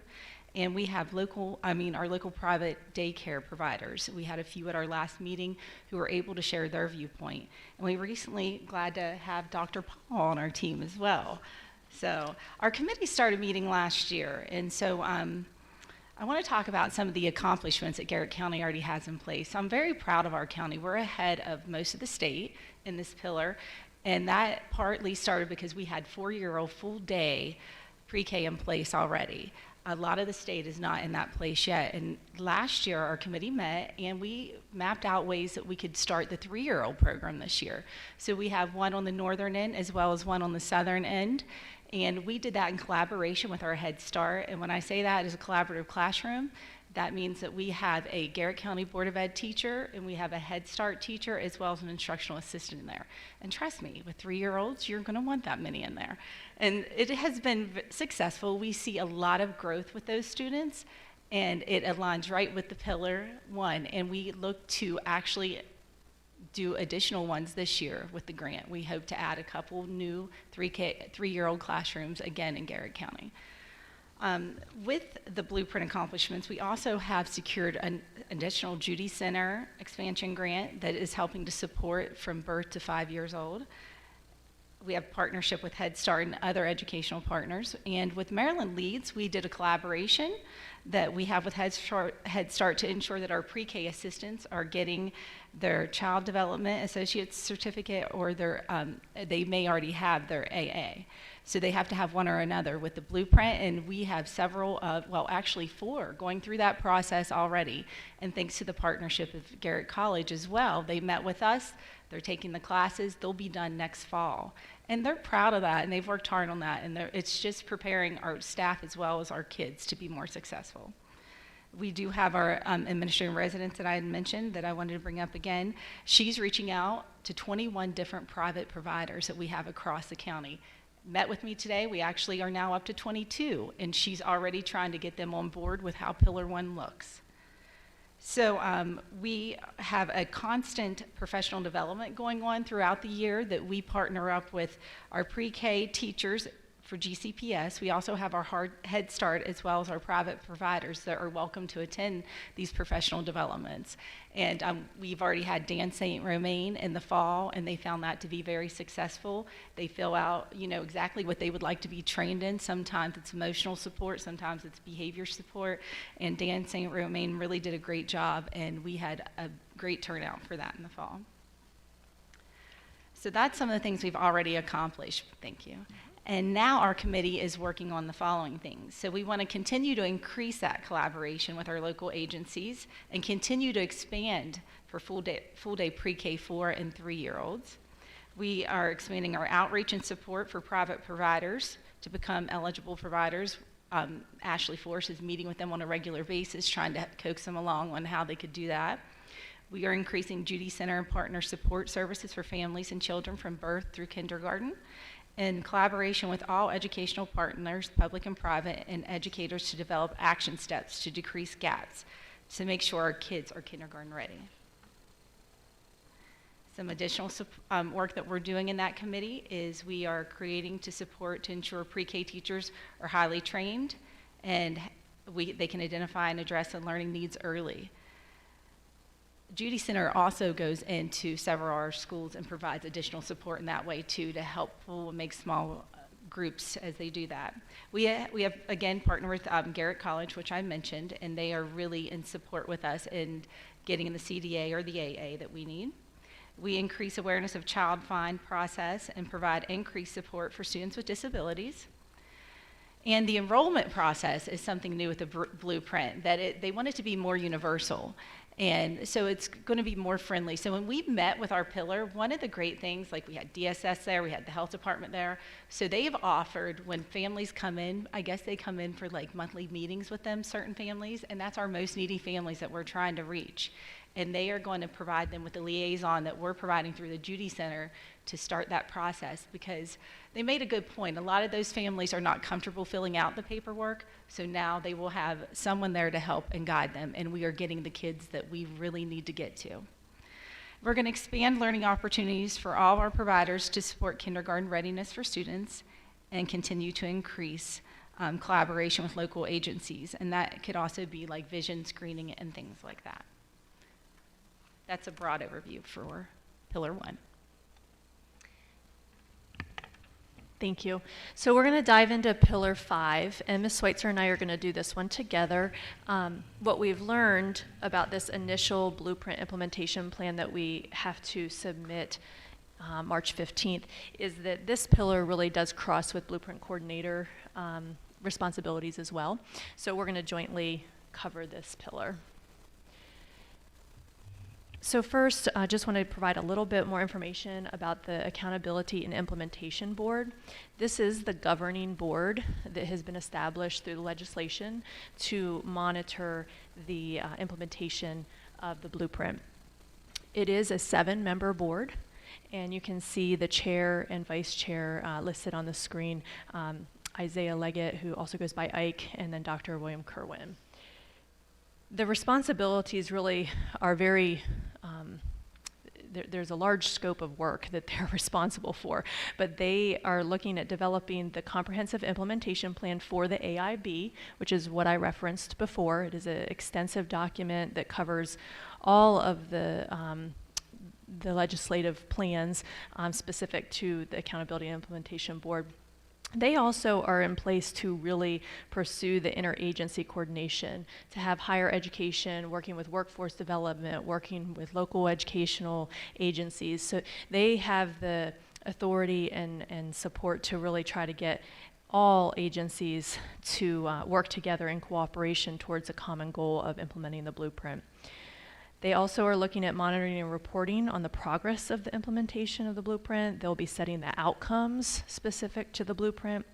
And we have our local private daycare providers. We had a few at our last meeting who were able to share their viewpoint. And we were recently glad to have Dr. Paul on our team as well. So our committee started meeting last year. And so I want to talk about some of the accomplishments that Garrett County already has in place. So I'm very proud of our county. We're ahead of most of the state in this pillar. And that partly started because we had 4-year-old full day pre-K in place already. A lot of the state is not in that place yet. And last year, our committee met and we mapped out ways that we could start the 3-year-old program this year. So we have one on the northern end as well as one on the southern end. And we did that in collaboration with our Head Start. And when I say that as a collaborative classroom, that means that we have a Garrett County Board of Ed teacher and we have a Head Start teacher as well as an instructional assistant in there. And trust me, with 3-year-olds, you're going to want that many in there. And it has been successful. We see a lot of growth with those students and it aligns right with the Pillar 1. And we look to actually do additional ones this year with the grant. We hope to add a couple new 3-year-old classrooms again in Garrett County. With the blueprint accomplishments, we also have secured an additional Judy Center expansion grant that is helping to support from birth to 5 years old. We have partnership with Head Start and other educational partners. And with Maryland Leads, we did a collaboration that we have with Head Start to ensure that our pre-K assistants are getting their Child Development Associate's certificate or they may already have their AA. So they have to have one or another with the blueprint, and we have several, actually 4 going through that process already. And thanks to the partnership of Garrett College as well, they met with us, they're taking the classes, they'll be done next fall. And they're proud of that, and they've worked hard on that, and it's just preparing our staff as well as our kids to be more successful. We do have our administrative residence that I had mentioned that I wanted to bring up again. She's reaching out to 21 different private providers that we have across the county. Met with me today, we actually are now up to 22, and she's already trying to get them on board with how Pillar 1 looks. So we have a constant professional development going on throughout the year that we partner up with our pre-K teachers for GCPS. We also have our Head Start as well as our private providers that are welcome to attend these professional developments. And we've already had Dan St. Romain in the fall, and they found that to be very successful. They fill out, exactly what they would like to be trained in. Sometimes it's emotional support, sometimes it's behavior support. And Dan St. Romain really did a great job, and we had a great turnout for that in the fall. So that's some of the things we've already accomplished. Thank you. And now our committee is working on the following things. So we want to continue to increase that collaboration with our local agencies and continue to expand for full day pre-K 4 and 3-year-olds. We are expanding our outreach and support for private providers to become eligible providers. Ashley Force is meeting with them on a regular basis, trying to coax them along on how they could do that. We are increasing Judy Center and partner support services for families and children from birth through kindergarten, in collaboration with all educational partners, public and private, and educators to develop action steps to decrease gaps to make sure our kids are kindergarten ready. Some additional work that we're doing in that committee is we are creating to support to ensure pre-K teachers are highly trained and they can identify and address the learning needs early. Judy Center also goes into several of our schools and provides additional support in that way too, to help make small groups as they do that. We have again partnered with Garrett College, which I mentioned, and they are really in support with us in getting in the CDA or the AA that we need. We increase awareness of child find process and provide increased support for students with disabilities. And the enrollment process is something new with the blueprint, that they want it to be more universal. And so it's going to be more friendly. So when we met with our pillar, one of the great things, like we had DSS there, we had the health department there. So they have offered when families come in, I guess they come in for like monthly meetings with them, certain families, and that's our most needy families that we're trying to reach. And they are going to provide them with the liaison that we're providing through the Judy Center to start that process, because they made a good point. A lot of those families are not comfortable filling out the paperwork, so now they will have someone there to help and guide them, and we are getting the kids that we really need to get to. We're going to expand learning opportunities for all of our providers to support kindergarten readiness for students and continue to increase collaboration with local agencies, and that could also be like vision screening and things like that. That's a broad overview for Pillar 1. Thank you. So we're going to dive into Pillar 5, and Ms. Schweitzer and I are going to do this one together. What we've learned about this initial blueprint implementation plan that we have to submit March 15th is that this pillar really does cross with blueprint coordinator responsibilities as well. So we're going to jointly cover this pillar. So first, I just want to provide a little bit more information about the Accountability and Implementation Board. This is the governing board that has been established through the legislation to monitor the implementation of the blueprint. It is a 7-member board, and you can see the chair and vice chair listed on the screen, Isaiah Leggett, who also goes by Ike, and then Dr. William Kerwin. The responsibilities really are very, there's a large scope of work that they're responsible for, but they are looking at developing the comprehensive implementation plan for the AIB, which is what I referenced before. It is an extensive document that covers all of the legislative plans specific to the Accountability and Implementation Board. They also are in place to really pursue the interagency coordination, to have higher education, working with workforce development, working with local educational agencies. So they have the authority and support to really try to get all agencies to work together in cooperation towards a common goal of implementing the blueprint. They also are looking at monitoring and reporting on the progress of the implementation of the blueprint. They'll be setting the outcomes specific to the blueprint,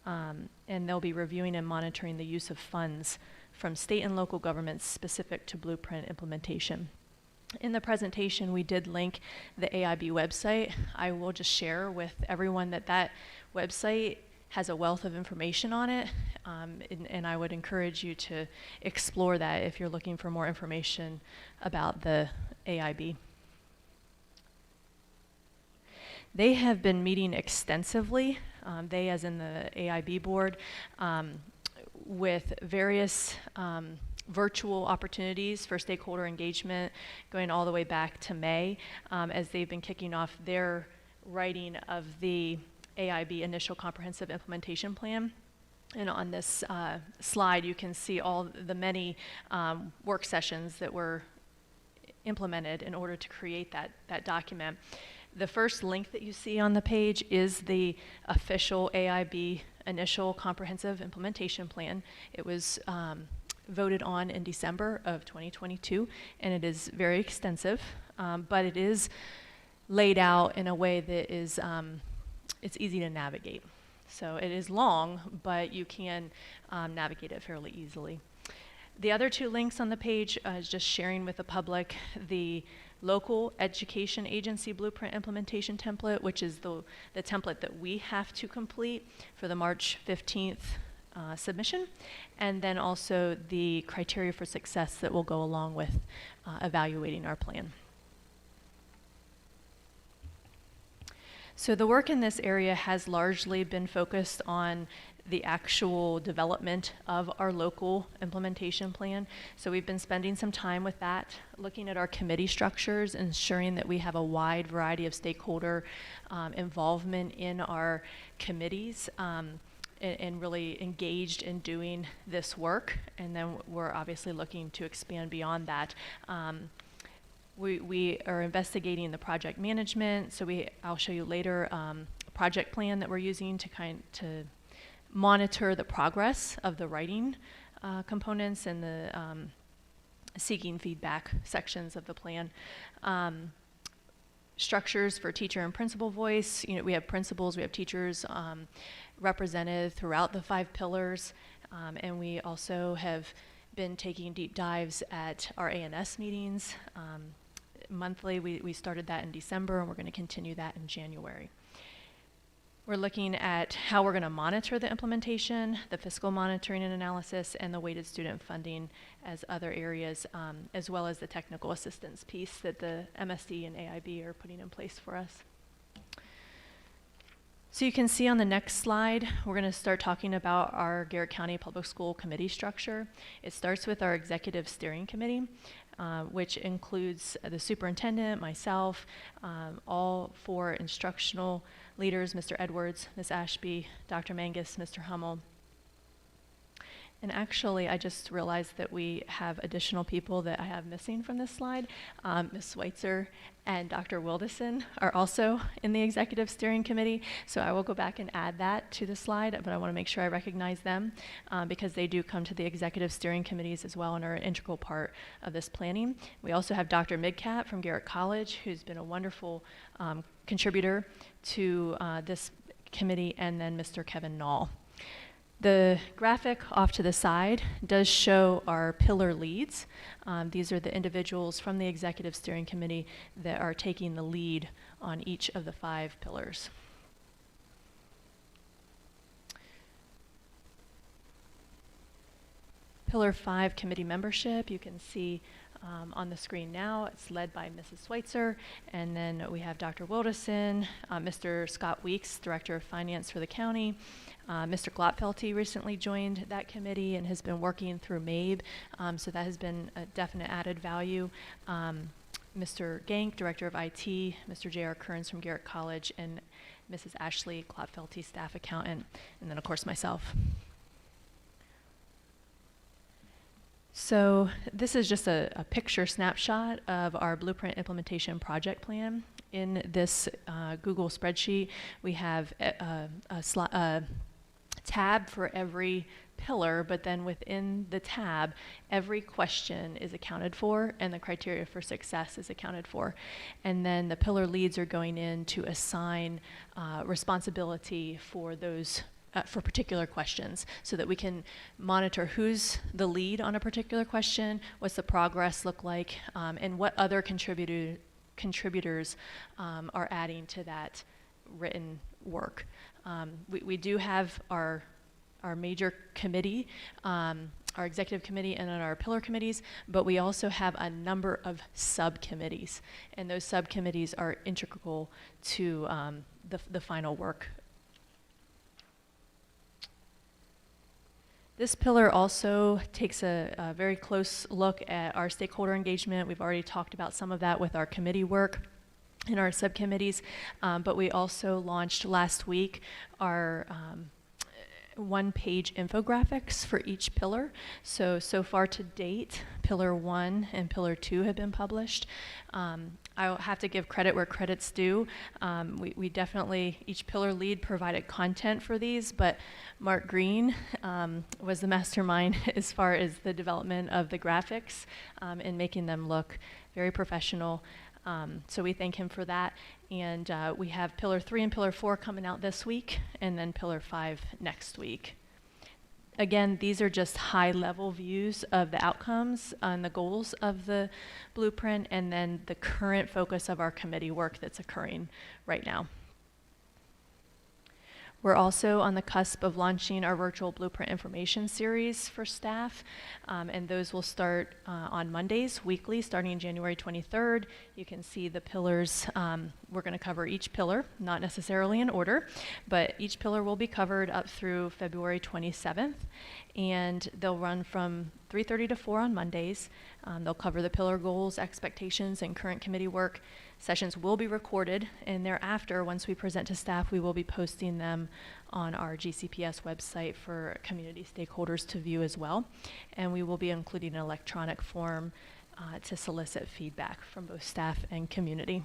and they'll be reviewing and monitoring the use of funds from state and local governments specific to blueprint implementation. In the presentation, we did link the AIB website. I will just share with everyone that that website has a wealth of information on it, and I would encourage you to explore that if you're looking for more information about the AIB. They have been meeting extensively they as in the AIB board, with various virtual opportunities for stakeholder engagement going all the way back to May, as they've been kicking off their writing of the AIB Initial Comprehensive Implementation Plan. And on this slide, you can see all the many work sessions that were implemented in order to create that document. The first link that you see on the page is the official AIB Initial Comprehensive Implementation Plan. It was voted on in December of 2022, and it is very extensive, but it is laid out in a way that is it's easy to navigate. So it is long, but you can navigate it fairly easily. The other two links on the page is just sharing with the public the local education agency blueprint implementation template, which is the template that we have to complete for the March 15th submission, and then also the criteria for success that will go along with evaluating our plan. So the work in this area has largely been focused on the actual development of our local implementation plan. So we've been spending some time with that, looking at our committee structures, ensuring that we have a wide variety of stakeholder involvement in our committees, and really engaged in doing this work. And then we're obviously looking to expand beyond that. We are investigating the project management, so I'll show you later a project plan that we're using to monitor the progress of the writing components and the seeking feedback sections of the plan. Structures for teacher and principal voice. You know, we have principals, we have teachers represented throughout the 5 pillars, and we also have been taking deep dives at our A&S meetings. Monthly, we started that in December, and we're going to continue that in January. We're looking at how we're going to monitor the implementation, the fiscal monitoring and analysis, and the weighted student funding as other areas, as well as the technical assistance piece that the MSD and AIB are putting in place for us. So you can see on the next slide, we're going to start talking about our Garrett County Public School Committee structure. It starts with our Executive Steering Committee, which includes the superintendent, myself, all 4 instructional leaders, Mr. Edwards, Ms. Ashby, Dr. Mangus, Mr. Hummel. And actually, I just realized that we have additional people that I have missing from this slide. Ms. Schweitzer and Dr. Wildison are also in the Executive Steering Committee, so I will go back and add that to the slide, but I want to make sure I recognize them because they do come to the Executive Steering Committees as well and are an integral part of this planning. We also have Dr. Midcat from Garrett College, who's been a wonderful contributor to this committee, and then Mr. Kevin Nall. The graphic off to the side does show our pillar leads. These are the individuals from the Executive Steering Committee that are taking the lead on each of the 5 pillars. Pillar 5 committee membership, you can see on the screen now. It's led by Mrs. Schweitzer, and then we have Dr. Wildison, Mr. Scott Weeks, Director of Finance for the county. Mr. Glotfelty recently joined that committee and has been working through MABE, so that has been a definite added value. Mr. Gank, Director of IT, Mr. J.R. Kearns from Garrett College, and Mrs. Ashley Glotfelty, Staff Accountant, and then of course myself. So this is just a picture snapshot of our Blueprint Implementation Project Plan. In this Google spreadsheet, we have a tab for every pillar, but then within the tab, every question is accounted for and the criteria for success is accounted for. And then the pillar leads are going in to assign responsibility for those for particular questions so that we can monitor who's the lead on a particular question, what's the progress look like, and what other contributors are adding to that written work. We do have our major committee, our executive committee, and then our pillar committees, but we also have a number of subcommittees, and those subcommittees are integral to the final work This pillar also takes a very close look at our stakeholder engagement. We've already talked about some of that with our committee work in our subcommittees, but we also launched last week our one-page infographics for each pillar. So far to date, Pillar 1 and Pillar 2 have been published. I'll have to give credit where credit's due. We definitely, each pillar lead provided content for these, but Mark Green was the mastermind as far as the development of the graphics and making them look very professional. So we thank him for that. And we have Pillar 3 and Pillar 4 coming out this week, and then Pillar 5 next week. Again, these are just high-level views of the outcomes and the goals of the blueprint, and then the current focus of our committee work that's occurring right now. We're also on the cusp of launching our virtual blueprint information series for staff, and those will start on Mondays weekly starting January 23rd. You can see the pillars. We're going to cover each pillar, not necessarily in order, but each pillar will be covered up through February 27th, and they'll run from 3:30 to 4 on Mondays. They'll cover the pillar goals, expectations, and current committee work. Sessions will be recorded, and thereafter, once we present to staff, we will be posting them on our GCPS website for community stakeholders to view as well. And we will be including an electronic form to solicit feedback from both staff and community.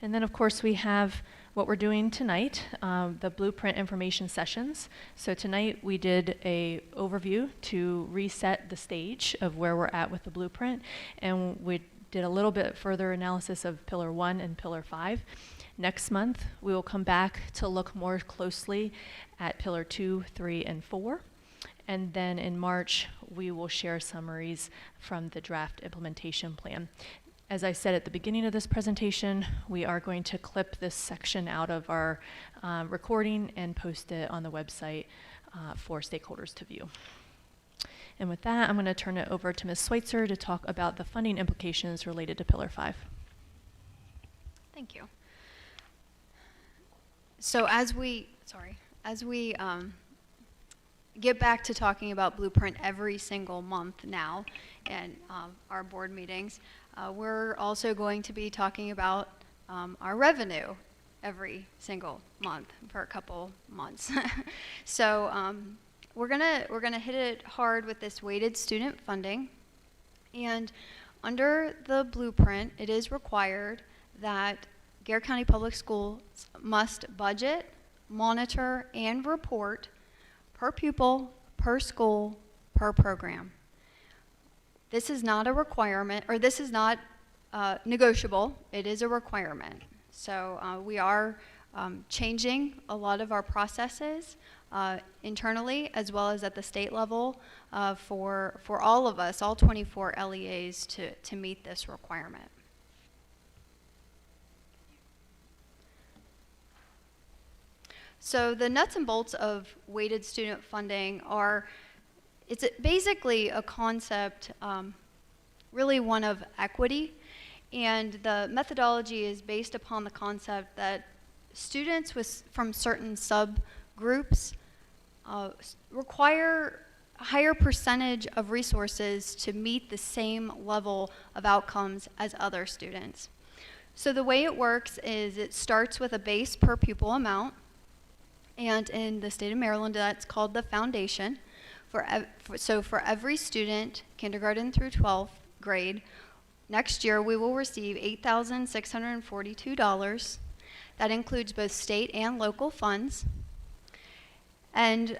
And then, of course, we have what we're doing tonight, the blueprint information sessions. So tonight we did a overview to reset the stage of where we're at with the blueprint, and we did a little bit further analysis of Pillar 1 and Pillar 5. Next month, we will come back to look more closely at Pillar 2, 3, and 4. And then in March, we will share summaries from the draft implementation plan. As I said at the beginning of this presentation, we are going to clip this section out of our recording and post it on the website for stakeholders to view. And with that, I'm going to turn it over to Ms. Schweitzer to talk about the funding implications related to Pillar 5. Thank you. So as we get back to talking about Blueprint every single month now in our board meetings, we're also going to be talking about our revenue every single month for a couple months. So we're gonna hit it hard with this weighted student funding, and under the blueprint, it is required that Garrett County Public Schools must budget, monitor, and report per pupil, per school, per program. This is not a requirement, or this is not negotiable. It is a requirement. So we are changing a lot of our processes internally, as well as at the state level, for all of us, all 24 LEAs, to meet this requirement. So the nuts and bolts of weighted student funding are, it's basically a concept, really one of equity, and the methodology is based upon the concept that students from certain subgroups require a higher percentage of resources to meet the same level of outcomes as other students. So the way it works is it starts with a base per pupil amount, and in the state of Maryland, that's called the foundation. So for every student, kindergarten through 12th grade, next year we will receive $8,642. That includes both state and local funds. And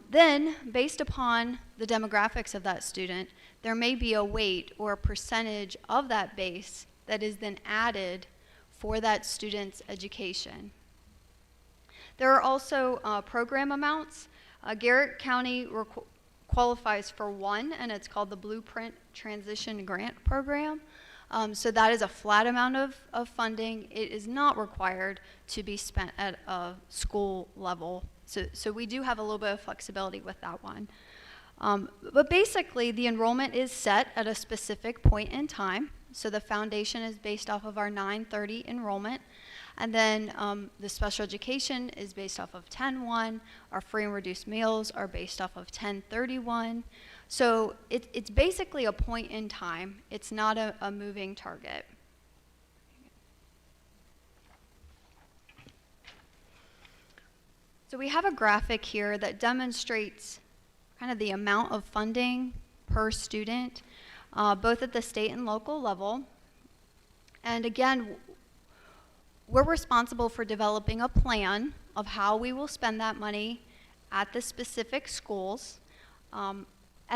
then, based upon the demographics of that student, there may be a weight or a percentage of that base that is then added for that student's education. There are also program amounts. Garrett County qualifies for one, and it's called the Blueprint Transition Grant Program. So that is a flat amount of funding. It is not required to be spent at a school level. So we do have a little bit of flexibility with that one. But basically, the enrollment is set at a specific point in time. So the foundation is based off of our 9/30 enrollment. And then the special education is based off of 10-1. Our free and reduced meals are based off of 10-31. So it's basically a point in time. It's not a moving target. So we have a graphic here that demonstrates kind of the amount of funding per student, both at the state and local level. And again, we're responsible for developing a plan of how we will spend that money at the specific schools. And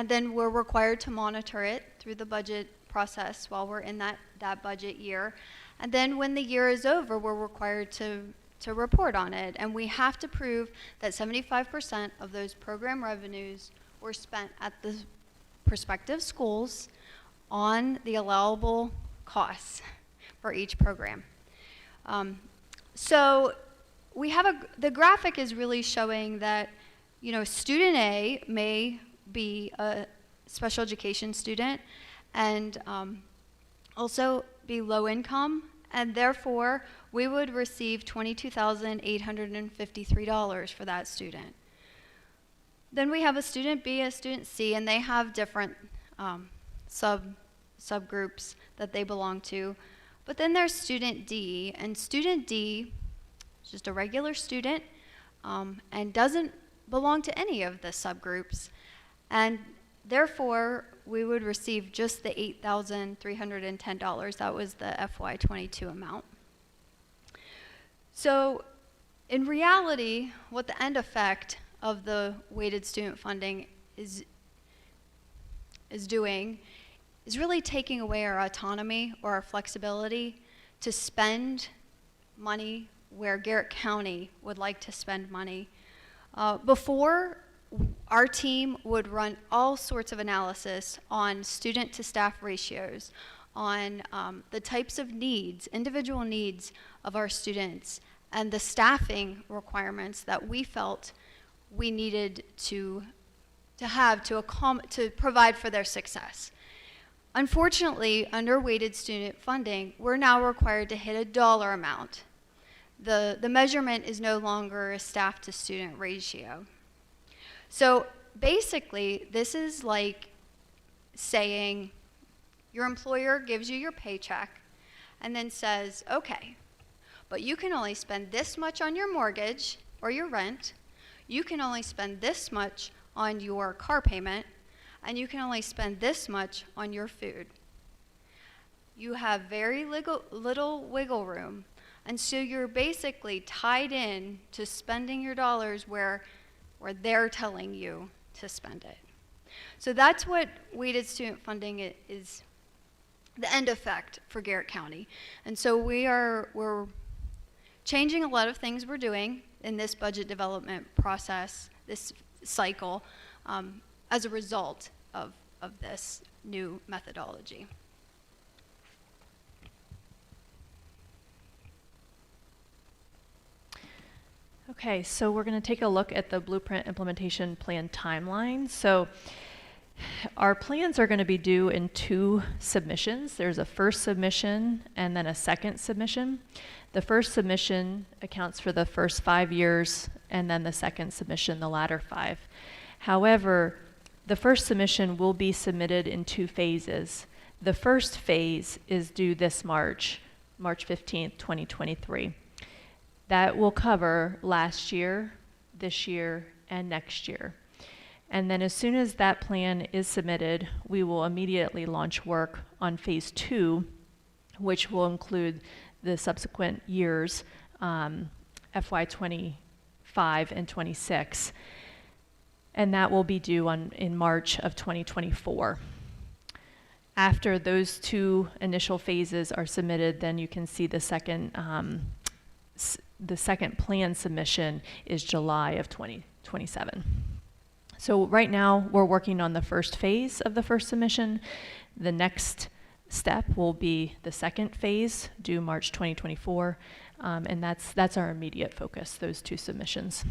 then we're required to monitor it through the budget process while we're in that budget year. And then when the year is over, we're required to report on it. And we have to prove that 75% of those program revenues were spent at the prospective schools on the allowable costs for each program. So we have the graphic is really showing that, you know, student A may be a special education student and also be low income, and therefore we would receive $22,853 for that student. Then we have a student B, a student C, and they have different subgroups that they belong to. But then there's student D, and student D is just a regular student and doesn't belong to any of the subgroups. And therefore, we would receive just the $8,310. That was the FY22 amount. So in reality, what the end effect of the weighted student funding is doing is really taking away our autonomy or our flexibility to spend money where Garrett County would like to spend money. Before, our team would run all sorts of analysis on student to staff ratios, on the types of needs, individual needs of our students, and the staffing requirements that we felt we needed to have to provide for their success. Unfortunately, under weighted student funding, we're now required to hit a dollar amount. The measurement is no longer a staff to student ratio. So basically, this is like saying your employer gives you your paycheck and then says, okay, but you can only spend this much on your mortgage or your rent, you can only spend this much on your car payment, and you can only spend this much on your food. You have very little wiggle room, and so you're basically tied in to spending your dollars where they're telling you to spend it. So that's what weighted student funding is, the end effect for Garrett County. And so we're changing a lot of things we're doing in this budget development process, this cycle, as a result of this new methodology. Okay, so we're going to take a look at the Blueprint Implementation Plan timeline. So our plans are going to be due in 2 submissions. There's a first submission and then a second submission. The first submission accounts for the first 5 years, and then the second submission, the latter 5. However, the first submission will be submitted in 2 phases. The first phase is due this March 15th, 2023. That will cover last year, this year, and next year. And then as soon as that plan is submitted, we will immediately launch work on phase 2, which will include the subsequent years, FY25 and 26. And that will be due in March of 2024. After those 2 initial phases are submitted, then you can see the second plan submission is July of 2027. So right now we're working on the first phase of the first submission. The next step will be the second phase due March 2024, and that's our immediate focus, those 2 submissions.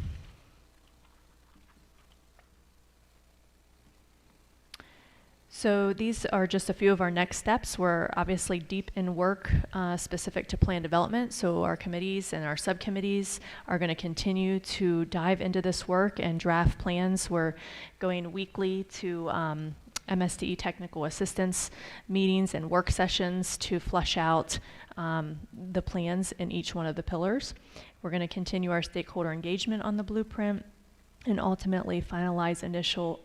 So these are just a few of our next steps. We're obviously deep in work specific to plan development. So our committees and our subcommittees are going to continue to dive into this work and draft plans. We're going weekly to MSDE technical assistance meetings and work sessions to flesh out the plans in each one of the pillars. We're going to continue our stakeholder engagement on the blueprint and ultimately finalize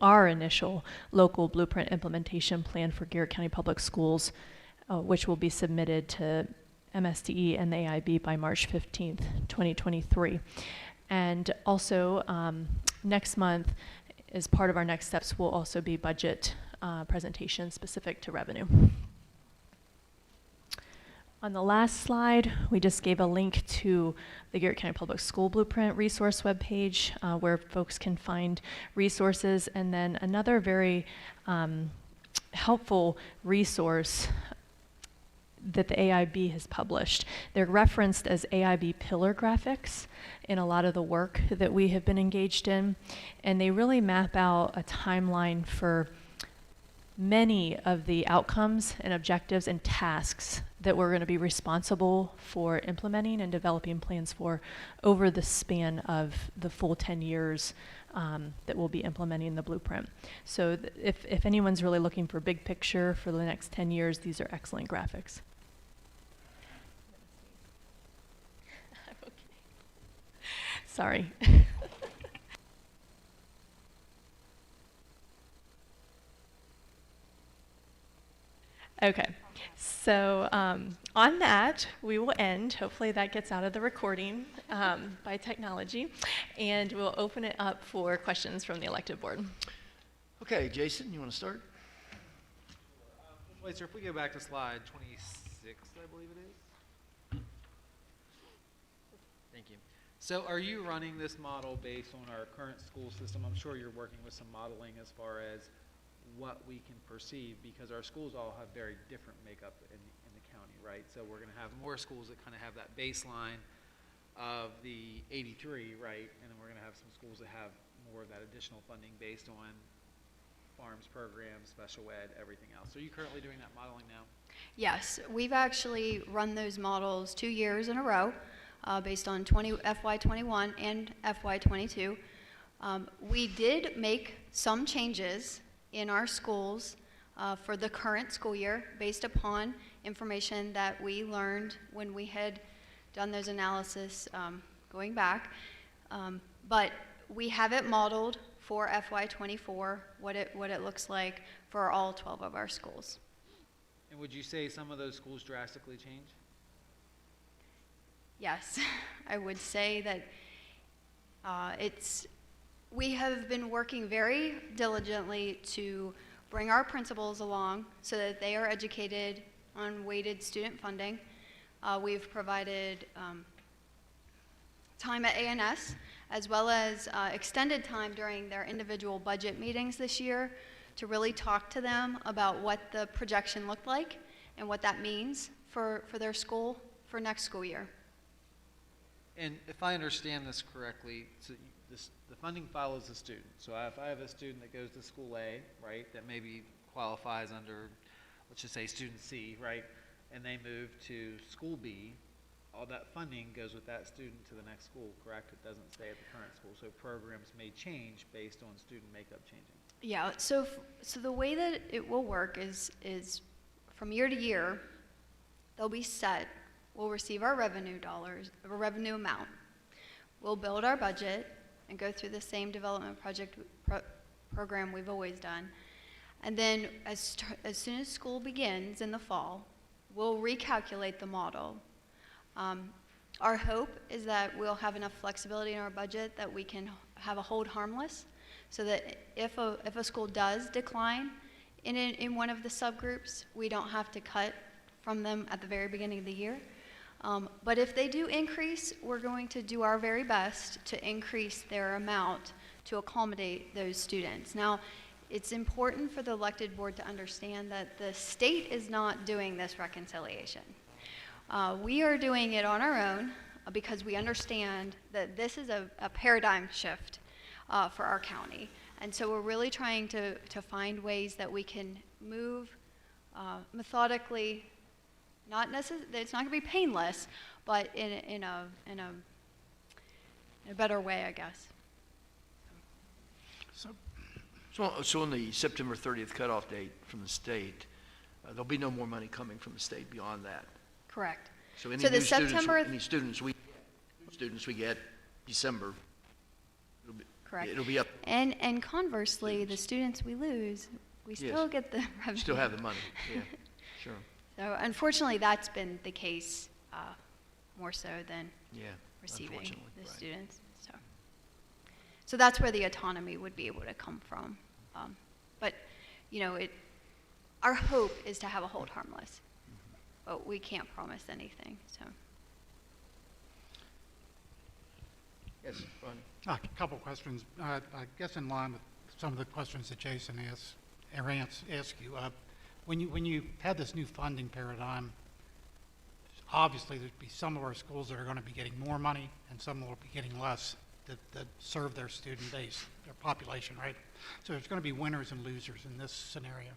our initial local blueprint implementation plan for Garrett County Public Schools, which will be submitted to MSDE and the AIB by March 15th, 2023. And also next month, as part of our next steps, will also be budget presentation specific to revenue. On the last slide, we just gave a link to the Garrett County Public School Blueprint resource webpage where folks can find resources. And then another very helpful resource that the AIB has published. They're referenced as AIB pillar graphics in a lot of the work that we have been engaged in. And they really map out a timeline for many of the outcomes and objectives and tasks that we're going to be responsible for implementing and developing plans for over the span of the full 10 years that we'll be implementing the blueprint. So if anyone's really looking for big picture for the next 10 years, these are excellent graphics. Okay. Sorry. Okay, so on that, we will end. Hopefully that gets out of the recording by technology, and we'll open it up for questions from the elected board. Okay, Jason, you want to start? Wait, sir, if we go back to slide 26, I believe it is. Thank you. So are you running this model based on our current school system? I'm sure you're working with some modeling as far as what we can perceive, because our schools all have very different makeup in the county, right? So we're going to have more schools that kind of have that baseline of the 83, right? And then we're going to have some schools that have more of that additional funding based on farms programs, special ed, everything else. So are you currently doing that modeling now? Yes, we've actually run those models 2 years in a row based on FY21 and FY22. We did make some changes in our schools for the current school year based upon information that we learned when we had done those analysis going back. But we have it modeled for FY24, what it looks like for all 12 of our schools. And would you say some of those schools drastically change? Yes, I would say that we have been working very diligently to bring our principals along so that they are educated on weighted student funding. We've provided time at A&S as well as extended time during their individual budget meetings this year to really talk to them about what the projection looked like and what that means for their school for next school year. And if I understand this correctly, so the funding follows the student. So if I have a student that goes to school A, right, that maybe qualifies under, let's just say student C, right, and they move to school B, all that funding goes with that student to the next school, correct? It doesn't stay at the current school. So programs may change based on student makeup changing. Yeah, so the way that it will work is from year to year, they'll be set. We'll receive our revenue dollars, or revenue amount. We'll build our budget and go through the same development program we've always done. And then as soon as school begins in the fall, we'll recalculate the model. Our hope is that we'll have enough flexibility in our budget that we can have a hold harmless, so that if a school does decline in one of the subgroups, we don't have to cut from them at the very beginning of the year. But if they do increase, we're going to do our very best to increase their amount to accommodate those students. Now, it's important for the elected board to understand that the state is not doing this reconciliation. We are doing it on our own because we understand that this is a paradigm shift for our county. And so we're really trying to find ways that we can move methodically, it's not going to be painless, but in a better way, I guess. So on the September 30th cutoff date from the state, there'll be no more money coming from the state beyond that. Correct. So any So the new September- students we get December, Correct. it'll be up. And conversely, the students we lose, we still get the revenue. Still have the money, yeah, sure, So unfortunately, that's been the case more so than yeah, receiving unfortunately, the right. students. So that's where the autonomy would be able to come from. But, our hope is to have a hold harmless, but we can't promise anything, so. Yes, Ron. A couple of questions. I guess in line with some of the questions that Jason asked you. When you had this new funding paradigm, obviously there'd be some of our schools that are going to be getting more money and some will be getting less that serve their student base, their population, right? So there's going to be winners and losers in this scenario,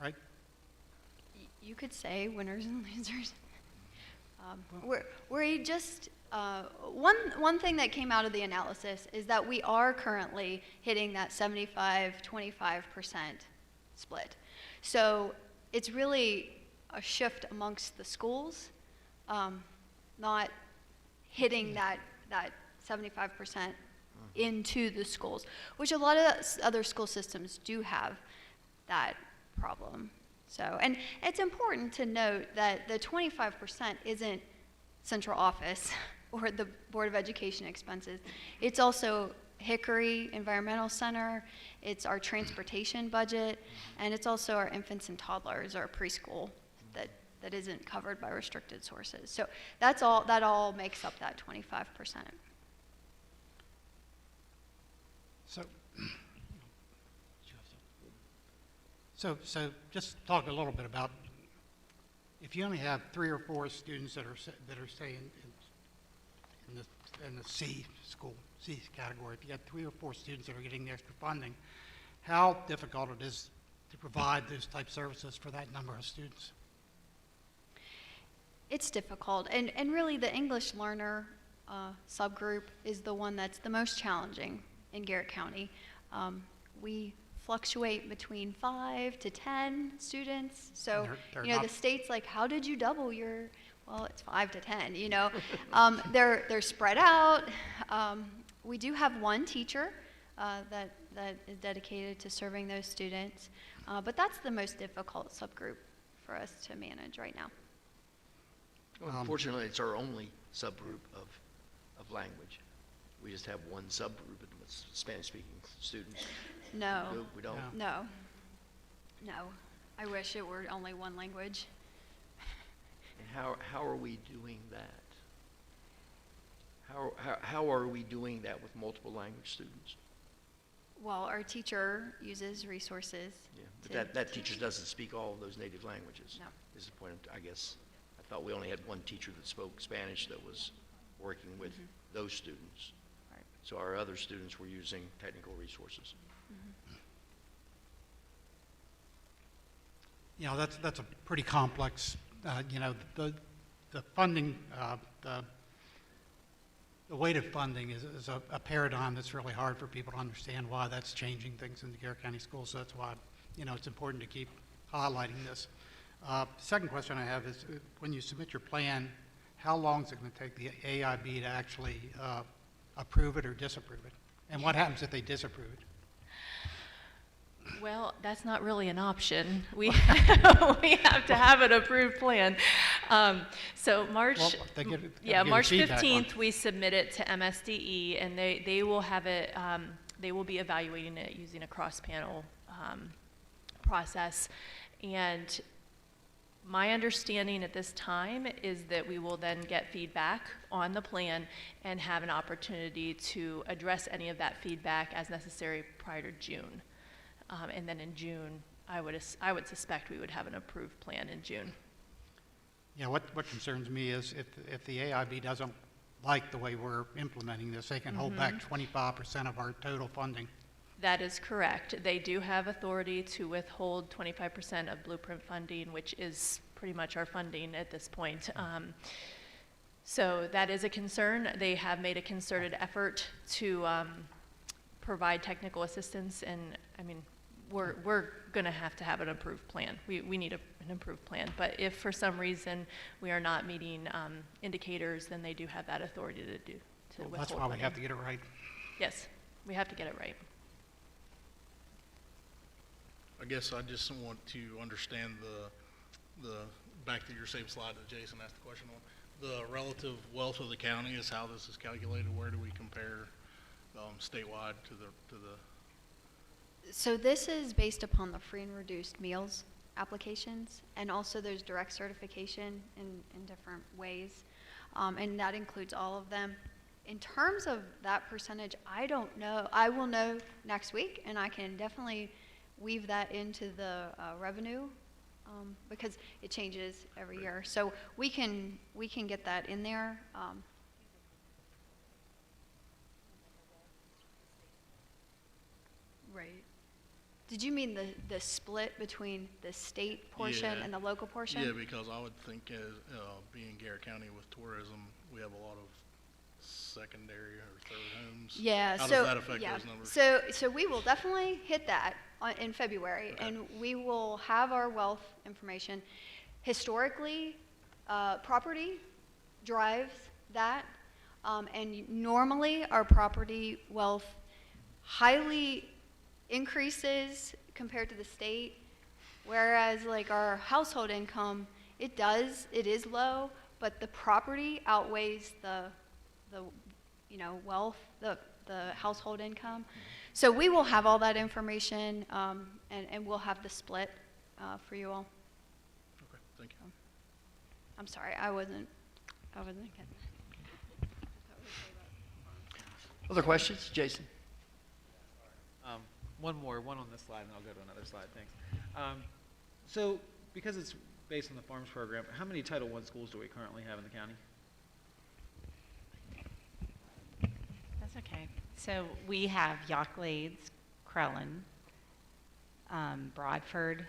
right? You could say winners and losers. We just, one thing that came out of the analysis is that we are currently hitting that 75-25% split. So it's really a shift amongst the schools, not hitting that 75% into the schools, which a lot of other school systems do have that problem. So, and it's important to note that the 25% isn't central office or the Board of Education expenses. It's also Hickory Environmental Center, it's our transportation budget, and it's also our infants and toddlers, our preschool that isn't covered by restricted sources. So that all makes up that 25%. So just talk a little bit about if you only have 3 or 4 students that are say in the C category. If you have 3 or 4 students that are getting the extra funding, how difficult it is to provide those type services for that number of students? It's difficult, and really the English learner subgroup is the one that's the most challenging in Garrett County. We fluctuate between 5 to 10 students. So, the state's like, how did you double your, well, it's 5 to 10, they're spread out. We do have one teacher that is dedicated to serving those students, but that's the most difficult subgroup for us to manage right now. Well, unfortunately, it's our only subgroup of language. We just have one subgroup with Spanish-speaking students. No. We don't. No. I wish it were only one language. And how are we doing that? How are we doing that with multiple language students? Well, our teacher uses resources. Yeah, but that teacher doesn't speak all of those native languages. No. Is the point, I guess. I thought we only had one teacher that spoke Spanish that was working with those students. Right. So our other students were using technical resources. That's a pretty complex, the funding, the weight of funding is a paradigm that's really hard for people to understand why that's changing things in the Garrett County schools. So that's why, it's important to keep highlighting this. Second question I have is, when you submit your plan, how long is it going to take the AIB to actually approve it or disapprove it? And what happens if they disapprove it? Well, that's not really an option. We we have to have an approved plan. So March 15th, we submit it to MSDE, and they will have it. They will be evaluating it using a cross-panel process. And my understanding at this time is that we will then get feedback on the plan and have an opportunity to address any of that feedback as necessary prior to June. And then in June, I would suspect we would have an approved plan in June. Yeah, what concerns me is if the AIB doesn't like the way we're implementing this, they can hold back 25% of our total funding That is correct. They do have authority to withhold 25% of Blueprint funding, which is pretty much our funding at this point. So that is a concern. They have made a concerted effort to provide technical assistance, and I mean, we're going to have an approved plan. We need an approved plan. But if for some reason we are not meeting indicators, then they do have that authority to do to Well, withhold that's why we funding. have to get it right. Yes, we have to get it right. I guess I just want to understand the back to your same slide that Jason asked the question on. The relative wealth of the county is how this is calculated. Where do we compare statewide to the? So this is based upon the free and reduced meals applications, and also there's direct certification in different ways, and that includes all of them. In terms of that percentage, I don't know. I will know next week, and I can definitely weave that into the revenue because it changes every year. So we can get that in there. Right. Did you mean the split between the state portion Yeah. and the local portion? Yeah, because I would think as being Garrett County with tourism, we have a lot of secondary or third homes. Yeah, How so does that affect yeah, those numbers? so we will definitely hit that in February, Okay. and we will have our wealth information. Historically, property drives that, and normally our property wealth highly increases compared to the state, whereas like our household income, it is low, but the property outweighs the wealth, the household income. So we will have all that information, and we'll have the split for you all. Okay, thank you. I'm sorry, I wasn't getting. Other questions? Jason? One on this slide, and I'll go to another slide, thanks. So, because it's based on the Farms program, how many Title I schools do we currently have in the county? That's okay. So we have Yawklades, Crellin, Broadford,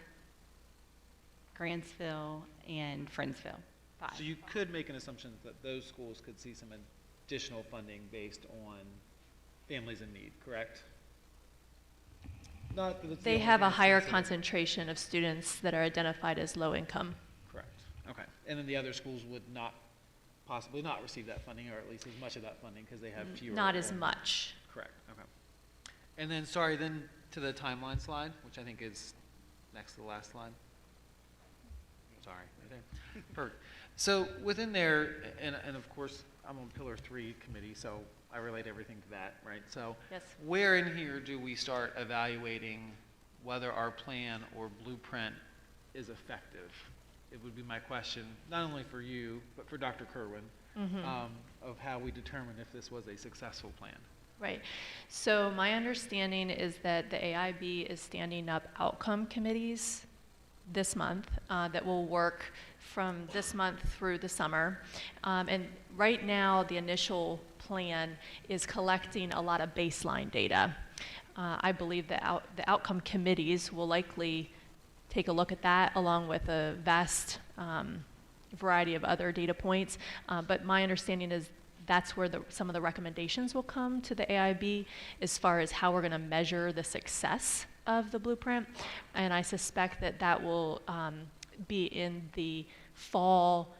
Grantsville, and Friendsville. 5. So you could make an assumption that those schools could see some additional funding based on families in need, correct? Not that it's the They only have thing a that's higher considered. concentration of students that are identified as low income. Correct, okay. And then the other schools would possibly not receive that funding, or at least as much of that funding, because they have fewer. Not as or- much. Correct, okay. And then, sorry, then to the timeline slide, which I think is next to the last slide. Sorry, right there. Perfect. So within there, and of course, I'm on Pillar 3 committee, so I relate everything to that, right? So Yes. where in here do we start evaluating whether our plan or blueprint is effective? It would be my question, not only for you, but for Dr. Kerwin, of how we determine if this was a successful plan. Right. So my understanding is that the AIB is standing up outcome committees this month that will work from this month through the summer. And right now, the initial plan is collecting a lot of baseline data. I believe that the outcome committees will likely take a look at that along with a vast variety of other data points. But my understanding is that's where some of the recommendations will come to the AIB as far as how we're going to measure the success of the blueprint. And I suspect that that will be in the fall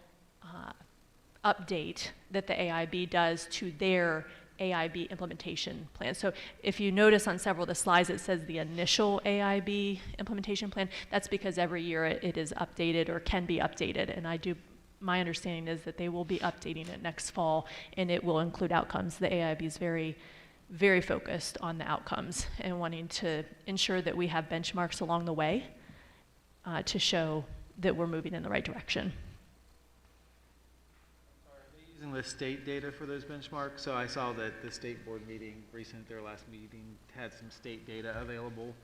update that the AIB does to their AIB implementation plan. So if you notice on several of the slides, it says the initial AIB implementation plan. That's because every year it is updated or can be updated. And my understanding is that they will be updating it next fall, and it will include outcomes. The AIB is very, very focused on the outcomes and wanting to ensure that we have benchmarks along the way to show that we're moving in the right direction. Are they using the state data for those benchmarks? So I saw that the state board meeting, recent, their last meeting, had some state data available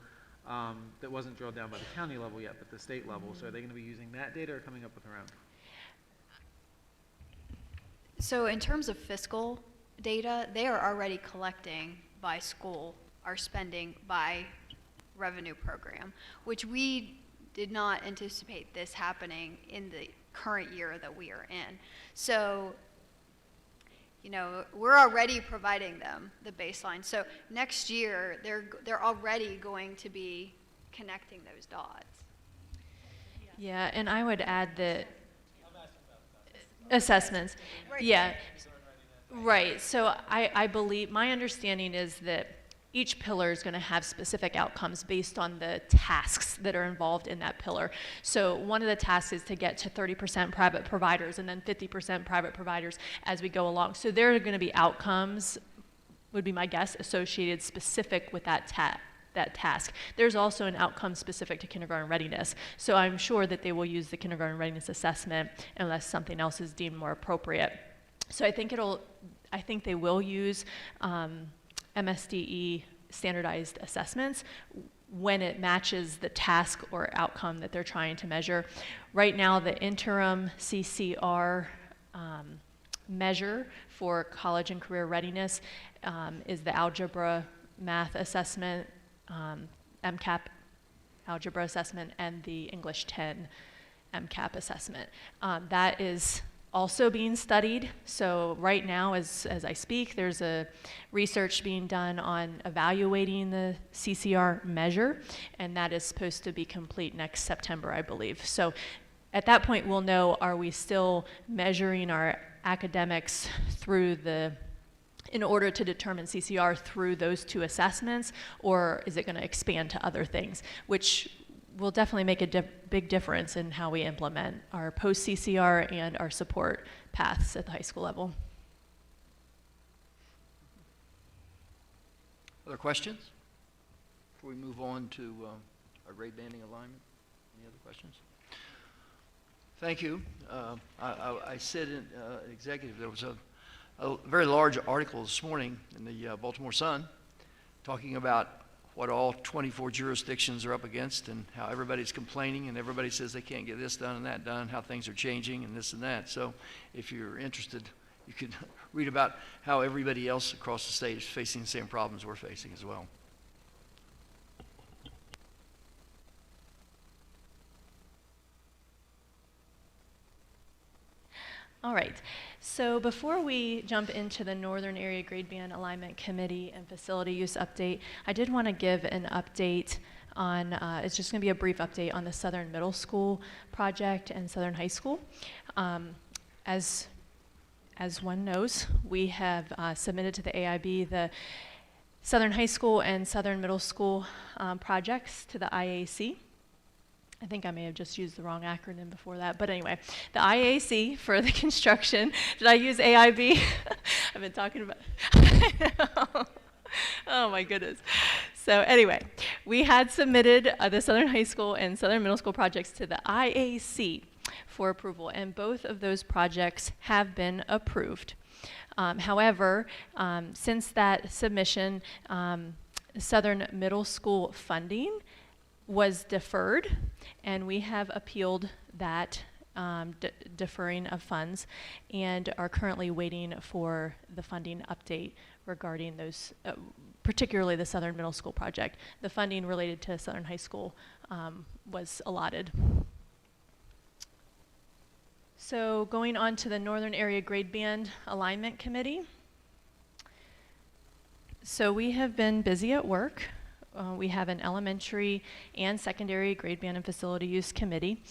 that wasn't drilled down by the county level yet, but the state level. So are they going to be using that data or coming up with their own? So in terms of fiscal data, they are already collecting by school our spending by revenue program, which we did not anticipate this happening in the current year that we are in. So, you know, we're already providing them the baseline. So next year, they're already going to be connecting those dots. Yeah, and I would add that assessments. Right. Yeah, right. So I believe, my understanding is that each pillar is going to have specific outcomes based on the tasks that are involved in that pillar. So one of the tasks is to get to 30% private providers and then 50% private providers as we go along. So there are going to be outcomes, would be my guess, associated specific with that task. There's also an outcome specific to kindergarten readiness. So I'm sure that they will use the kindergarten readiness assessment unless something else is deemed more appropriate. So I think they will use MSDE standardized assessments when it matches the task or outcome that they're trying to measure. Right now, the interim CCR measure for college and career readiness is the algebra math assessment, MCAP algebra assessment, and the English 10 MCAP assessment. That is also being studied. So right now, as I speak, there's a research being done on evaluating the CCR measure, and that is supposed to be complete next September, I believe. So at that point, we'll know, are we still measuring our academics through in order to determine CCR through those two assessments, or is it going to expand to other things, which will definitely make a big difference in how we implement our post-CCR and our support paths at the high school level. Other questions? Before we move on to our grade banding alignment, any other questions? Thank you. I said in executive, there was a very large article this morning in the Baltimore Sun talking about what all 24 jurisdictions are up against and how everybody's complaining and everybody says they can't get this done and that done, how things are changing and this and that. So if you're interested, you could read about how everybody else across the state is facing the same problems we're facing as well. All right, so before we jump into the Northern Area Grade Band Alignment Committee and Facility Use Update, I did want to give an update on, it's just going to be a brief update on the Southern Middle School project and Southern High School. As one knows, we have submitted to the AIB the Southern High School and Southern Middle School projects to the IAC. I think I may have just used the wrong acronym before that, but anyway, the IAC for the construction. Did I use AIB? I've been talking about, oh my goodness. So anyway, we had submitted the Southern High School and Southern Middle School projects to the IAC for approval, and both of those projects have been approved. However, since that submission, Southern Middle School funding was deferred, and we have appealed that deferring of funds and are currently waiting for the funding update regarding those, particularly the Southern Middle School project. The funding related to Southern High School was allotted. So going on to the Northern Area Grade Band Alignment Committee. So we have been busy at work. We have an elementary and secondary grade band and facility use committee,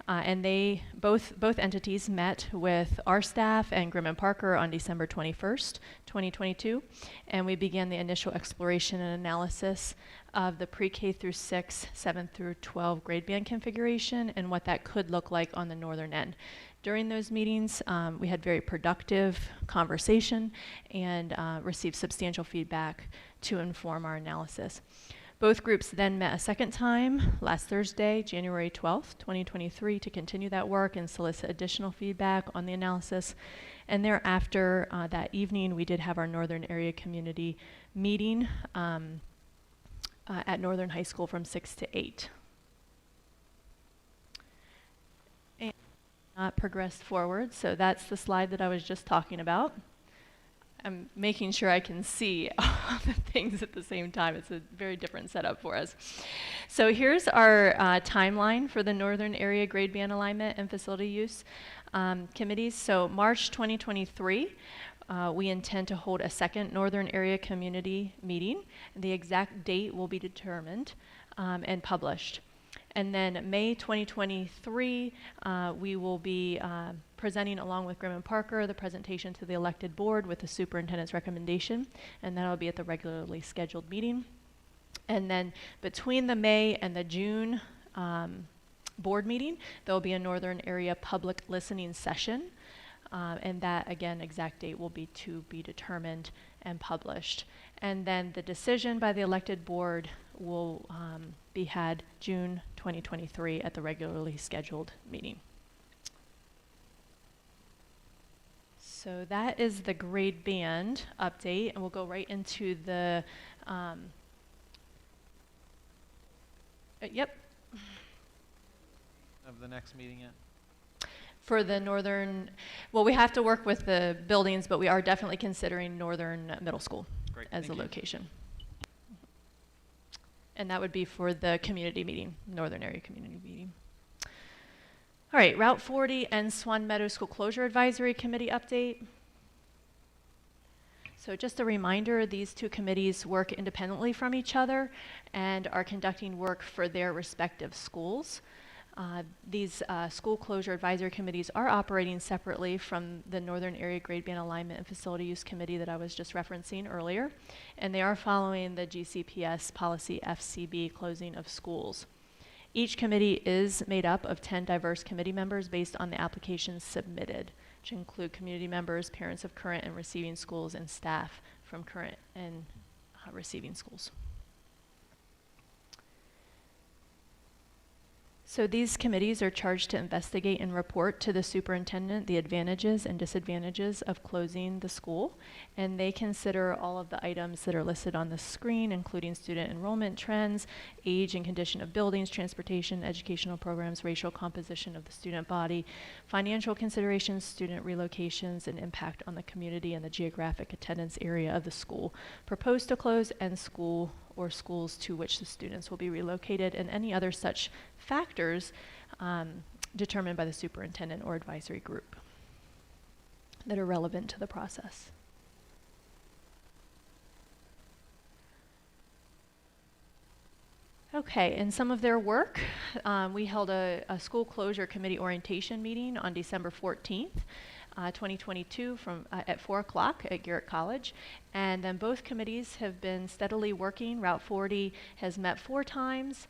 and they both entities met with our staff and Grimm and Parker on December 21st, 2022, and we began the initial exploration and analysis of the pre-K through 6, 7 through 12 grade band configuration and what that could look like on the northern end. During those meetings, we had very productive conversation and received substantial feedback to inform our analysis. Both groups then met a second time last Thursday, January 12th, 2023, to continue that work and solicit additional feedback on the analysis. And thereafter, that evening, we did have our Northern Area Community meeting at Northern High School from 6 to 8. And progressed forward, so that's the slide that I was just talking about. I'm making sure I can see all the things at the same time. It's a very different setup for us. So here's our timeline for the Northern Area Grade Band Alignment and Facility Use Committees. So March 2023, we intend to hold a second Northern Area Community meeting. The exact date will be determined and published. And then May 2023, we will be presenting along with Grimm and Parker the presentation to the elected board with the superintendent's recommendation, and that'll be at the regularly scheduled meeting. And then between the May and the June board meeting, there'll be a Northern Area public listening session, and that, again, exact date will be to be determined and published. And then the decision by the elected board will be had June 2023 at the regularly scheduled meeting. So that is the grade band update, and we'll go right into the, yep. Of the next meeting yet? For the northern, well, we have to work with the buildings, but we are definitely considering Northern Middle School as a location. And that would be for the community meeting, Northern Area Community Meeting. All right, Route 40 and Swan Meadow School Closure Advisory Committee update. So just a reminder, these two committees work independently from each other and are conducting work for their respective schools. These school closure advisory committees are operating separately from the Northern Area Grade Band Alignment and Facility Use Committee that I was just referencing earlier, and they are following the GCPS policy FCB, closing of schools. Each committee is made up of 10 diverse committee members based on the applications submitted, which include community members, parents of current and receiving schools, and staff from current and receiving schools. So these committees are charged to investigate and report to the superintendent the advantages and disadvantages of closing the school, and they consider all of the items that are listed on the screen, including student enrollment trends, age and condition of buildings, transportation, educational programs, racial composition of the student body, financial considerations, student relocations, and impact on the community and the geographic attendance area of the school proposed to close, and school or schools to which the students will be relocated, and any other such factors determined by the superintendent or advisory group that are relevant to the process. Okay, in some of their work, we held a school closure committee orientation meeting on December 14th. 2022 at 4 o'clock at Garrett College. And then both committees have been steadily working. Route 40 has met 4 times,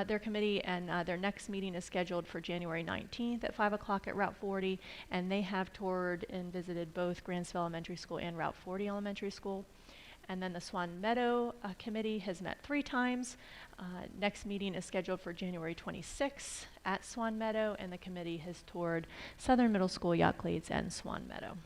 their committee, and their next meeting is scheduled for January 19th at 5 o'clock at Route 40. And they have toured and visited both Grantsville Elementary School and Route 40 Elementary School. And then the Swan Meadow Committee has met 3 times. Next meeting is scheduled for January 26th at Swan Meadow, and the committee has toured Southern Middle School, Yocklades, and Swan Meadow.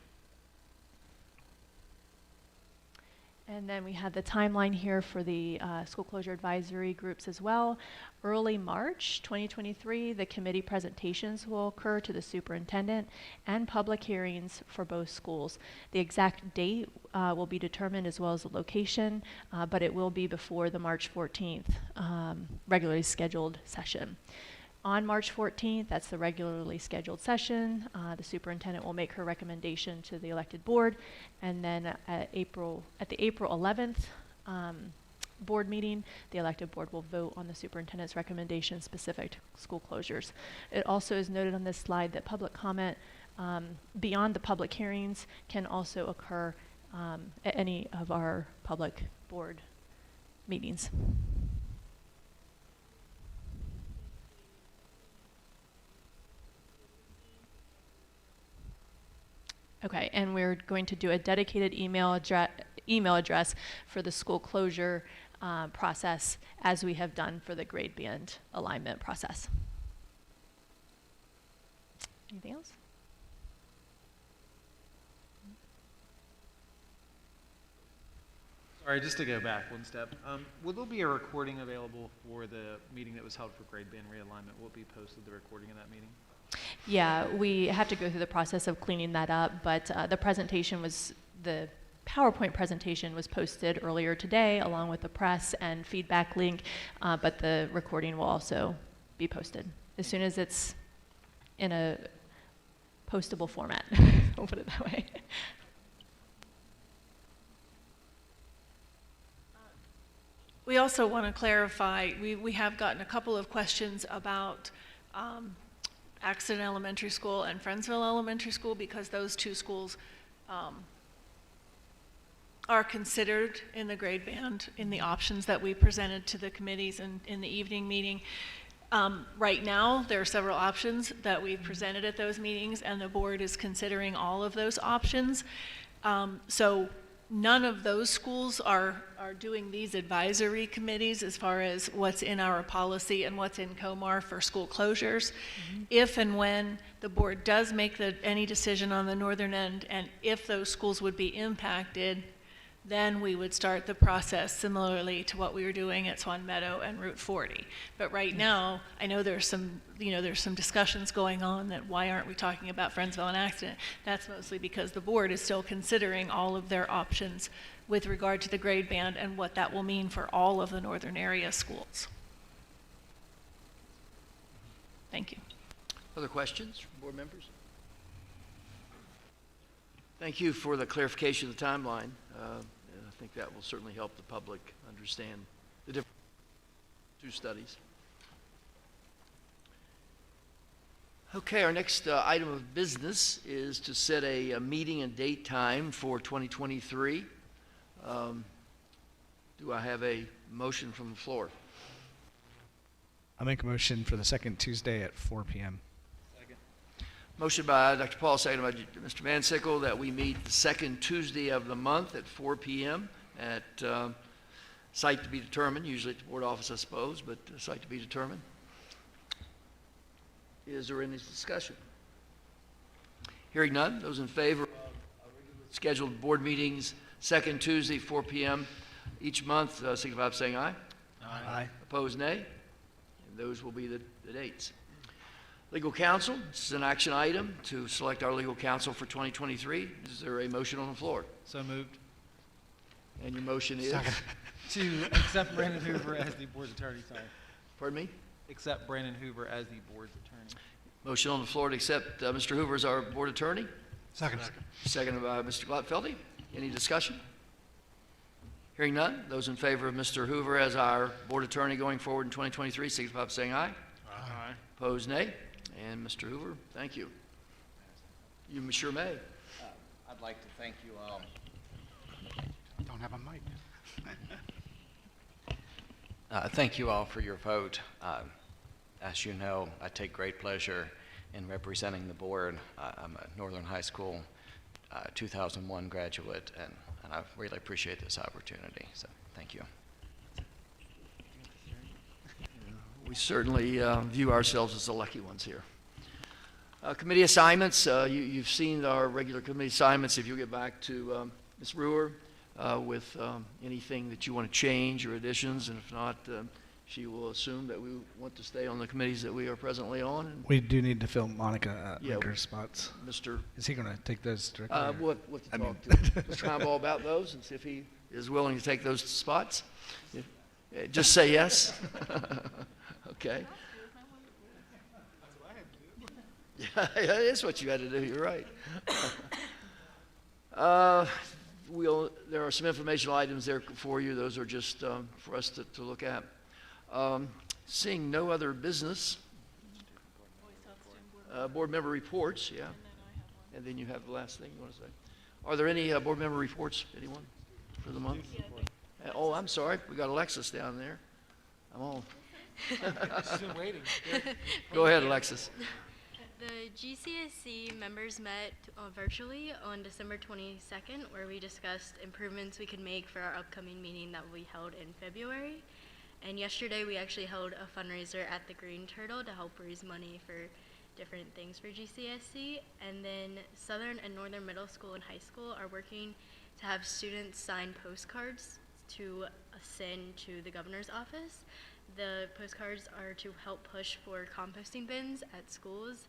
And then we have the timeline here for the school closure advisory groups as well. Early March 2023, the committee presentations will occur to the superintendent and public hearings for both schools. The exact date will be determined as well as the location, but it will be before the March 14th regularly scheduled session. On March 14th, that's the regularly scheduled session. The superintendent will make her recommendation to the elected board, and then at the April 11th board meeting, the elected board will vote on the superintendent's recommendation specific to school closures. It also is noted on this slide that public comment beyond the public hearings can also occur at any of our public board meetings. Okay, and we're going to do a dedicated email address for the school closure process, as we have done for the grade band alignment process. Anything else? Sorry, just to go back one step. Will there be a recording available for the meeting that was held for grade band realignment? Will it be posted, the recording of that meeting? Yeah, we have to go through the process of cleaning that up, but the presentation was, the PowerPoint presentation was posted earlier today along with the press and feedback link, but the recording will also be posted as soon as it's in a postable format. We'll put it that way. We also want to clarify, we have gotten a couple of questions about Accident Elementary School and Friendsville Elementary School, because those two schools are considered in the grade band in the options that we presented to the committees in the evening meeting. Right now, there are several options that we've presented at those meetings, and the board is considering all of those options. So none of those schools are doing these advisory committees as far as what's in our policy and what's in COMAR for school closures. If and when the board does make any decision on the northern end, and if those schools would be impacted, then we would start the process similarly to what we were doing at Swan Meadow and Route 40. But right now, I know there's some discussions going on that why aren't we talking about Friendsville and Accident? That's mostly because the board is still considering all of their options with regard to the grade band and what that will mean for all of the northern area schools. Thank you. Other questions from board members? Thank you for the clarification of the timeline. And I think that will certainly help the public understand the different two studies. Okay, our next item of business is to set a meeting and date time for 2023. Do I have a motion from the floor? I'll make a motion for the second Tuesday at 4 p.m. Motion by Dr. Paul, second by Mr. Van Sickle, that we meet the second Tuesday of the month at 4 p.m. at site to be determined, usually at the board office, I suppose, but site to be determined. Is there any discussion? Hearing none, those in favor of scheduled board meetings, second Tuesday, 4 p.m. each month, signify by saying aye. Aye. Opposed, nay. And those will be the dates. Legal counsel, this is an action item to select our legal counsel for 2023. Is there a motion on the floor? So moved. And your motion is? Second. To accept Brandon Hoover as the board's attorney, sorry. Pardon me? Accept Brandon Hoover as the board's attorney. Motion on the floor to accept Mr. Hoover as our board attorney. Second. Seconded by Mr. Glatfeldy. Any discussion? Hearing none, those in favor of Mr. Hoover as our board attorney going forward in 2023, signify by saying aye. Aye. Opposed, nay. And Mr. Hoover, thank you. You sure may. I'd like to thank you all. Don't have a mic. Thank you all for your vote. As you know, I take great pleasure in representing the board. I'm a Northern High School 2001 graduate, and I really appreciate this opportunity. So thank you. We certainly view ourselves as the lucky ones here. Committee assignments, you've seen our regular committee assignments. If you get back to Ms. Brewer with anything that you want to change or additions, and if not, she will assume that we want to stay on the committees that we are presently on. And We do need to fill Monica Yeah, Linker's spots. Mr. Is he going to take those directly? or- We'll have to I talk mean- to Mr. Heimball about those and see if he is willing to take those spots. Just say yes. Okay. Yeah, that's what you had to do. You're right. There are some informational items there for you. Those are just for us to look at. Seeing no other business. Board member reports, yeah. And then you have the last thing you want to say. Are there any board member reports, anyone, for the month? Oh, I'm sorry. We got Alexis down there. I'm on. She's been waiting. Go ahead, Alexis. The GCSC members met virtually on December 22nd, where we discussed improvements we could make for our upcoming meeting that will be held in February. And yesterday we actually held a fundraiser at the Green Turtle to help raise money for different things for GCSC. And then Southern and Northern Middle School and High School are working to have students sign postcards to send to the governor's office. The postcards are to help push for composting bins at schools,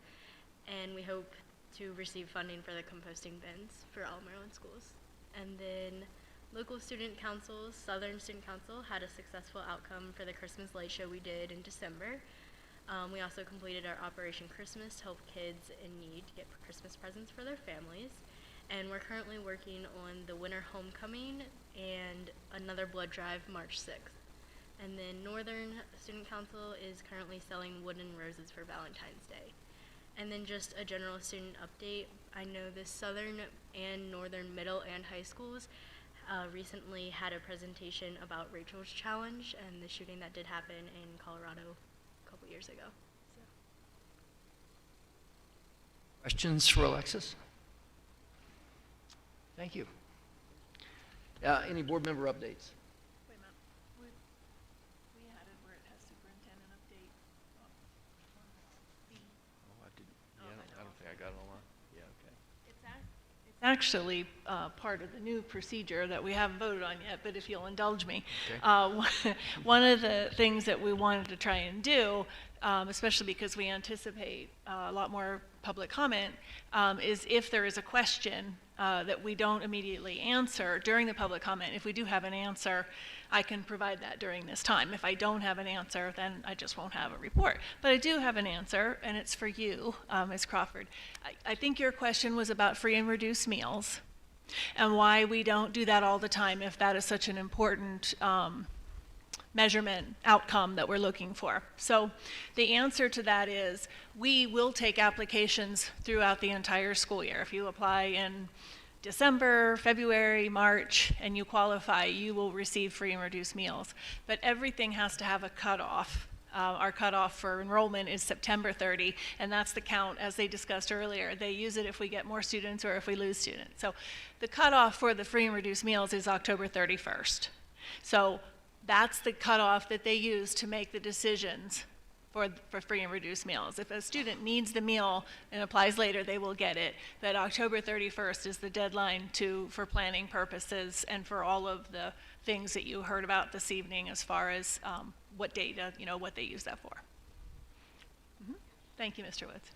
and we hope to receive funding for the composting bins for all Maryland schools. And then local student councils, Southern Student Council had a successful outcome for the Christmas light show we did in December. We also completed our Operation Christmas to help kids in need get Christmas presents for their families. And we're currently working on the winter homecoming and another blood drive March 6th. And then Northern Student Council is currently selling wooden roses for Valentine's Day. And then just a general student update. I know the Southern and Northern middle and high schools recently had a presentation about Rachel's Challenge and the shooting that did happen in Colorado a couple years ago. So. Questions for Alexis? Thank you. Any board member updates? Wait a minute. We had it where it has superintendent update. I don't think I got it online. Yeah, okay. It's actually part of the new procedure that we haven't voted on yet, but if you'll indulge me. Okay. One of the things that we wanted to try and do, especially because we anticipate a lot more public comment, is if there is a question that we don't immediately answer during the public comment, if we do have an answer, I can provide that during this time. If I don't have an answer, then I just won't have a report. But I do have an answer, and it's for you, Ms. Crawford. I think your question was about free and reduced meals and why we don't do that all the time if that is such an important measurement outcome that we're looking for. So the answer to that is we will take applications throughout the entire school year. If you apply in December, February, March, and you qualify, you will receive free and reduced meals. But everything has to have a cutoff. Our cutoff for enrollment is September 30, and that's the count, as they discussed earlier. They use it if we get more students or if we lose students. So the cutoff for the free and reduced meals is October 31st. So that's the cutoff that they use to make the decisions for free and reduced meals. If a student needs the meal and applies later, they will get it. But October 31st is the deadline for planning purposes and for all of the things that you heard about this evening as far as what data, what they use that for. Mm-hmm. Thank you, Mr. Woods.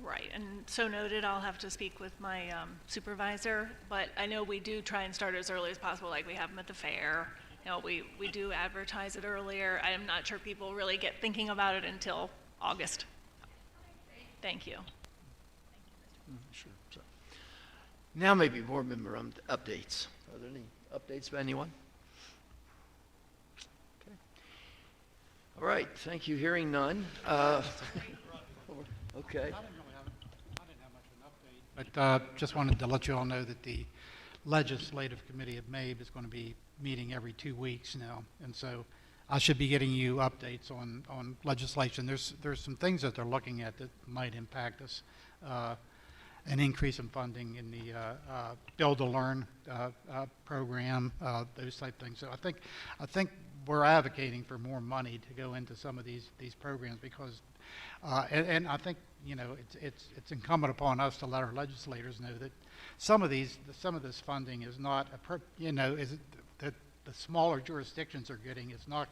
Right, and so noted. I'll have to speak with my supervisor, but I know we do try and start as early as possible, like we have them at the fair. We do advertise it earlier. I am not sure people really get thinking about it until August. Thank you. Sure. So, now maybe board member updates. Are there any updates by anyone? Okay. All right, thank you. Hearing none. Okay. But just wanted to let you all know that the Legislative Committee of MABE is going to be meeting every 2 weeks now, and so I should be getting you updates on legislation. There's some things that they're looking at that might impact us. An increase in funding in the Build to Learn program, those type things. So I think we're advocating for more money to go into some of these programs because, and I think it's incumbent upon us to let our legislators know that some of this funding is not that the smaller jurisdictions are getting is not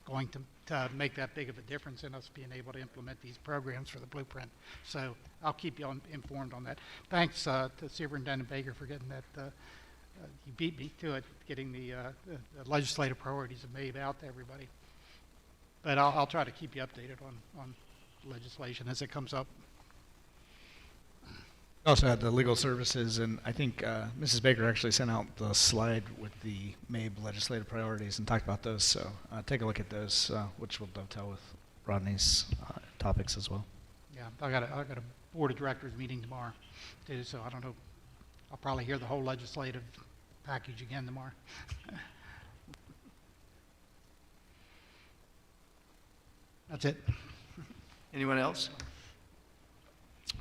going to make that big of a difference in us being able to implement these programs for the blueprint. So I'll keep you informed on that. Thanks to Superintendent Baker for getting that. You beat me to it, getting the legislative priorities of MABE out to everybody. But I'll try to keep you updated on legislation as it comes up. Also had the legal services, and I think Mrs. Baker actually sent out the slide with the MABE legislative priorities and talked about those. So take a look at those, which will dovetail with Rodney's topics as well. Yeah, I got a board of directors meeting tomorrow too, so I don't know. I'll probably hear the whole legislative package again tomorrow. That's it. Anyone else?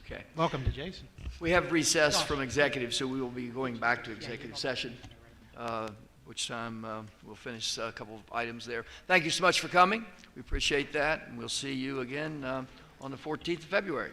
Okay. Welcome to Jason. We have recessed from executive, so we will be going back to executive session. which time we'll finish a couple of items there. Thank you so much for coming. We appreciate that, and we'll see you again on the 14th of February.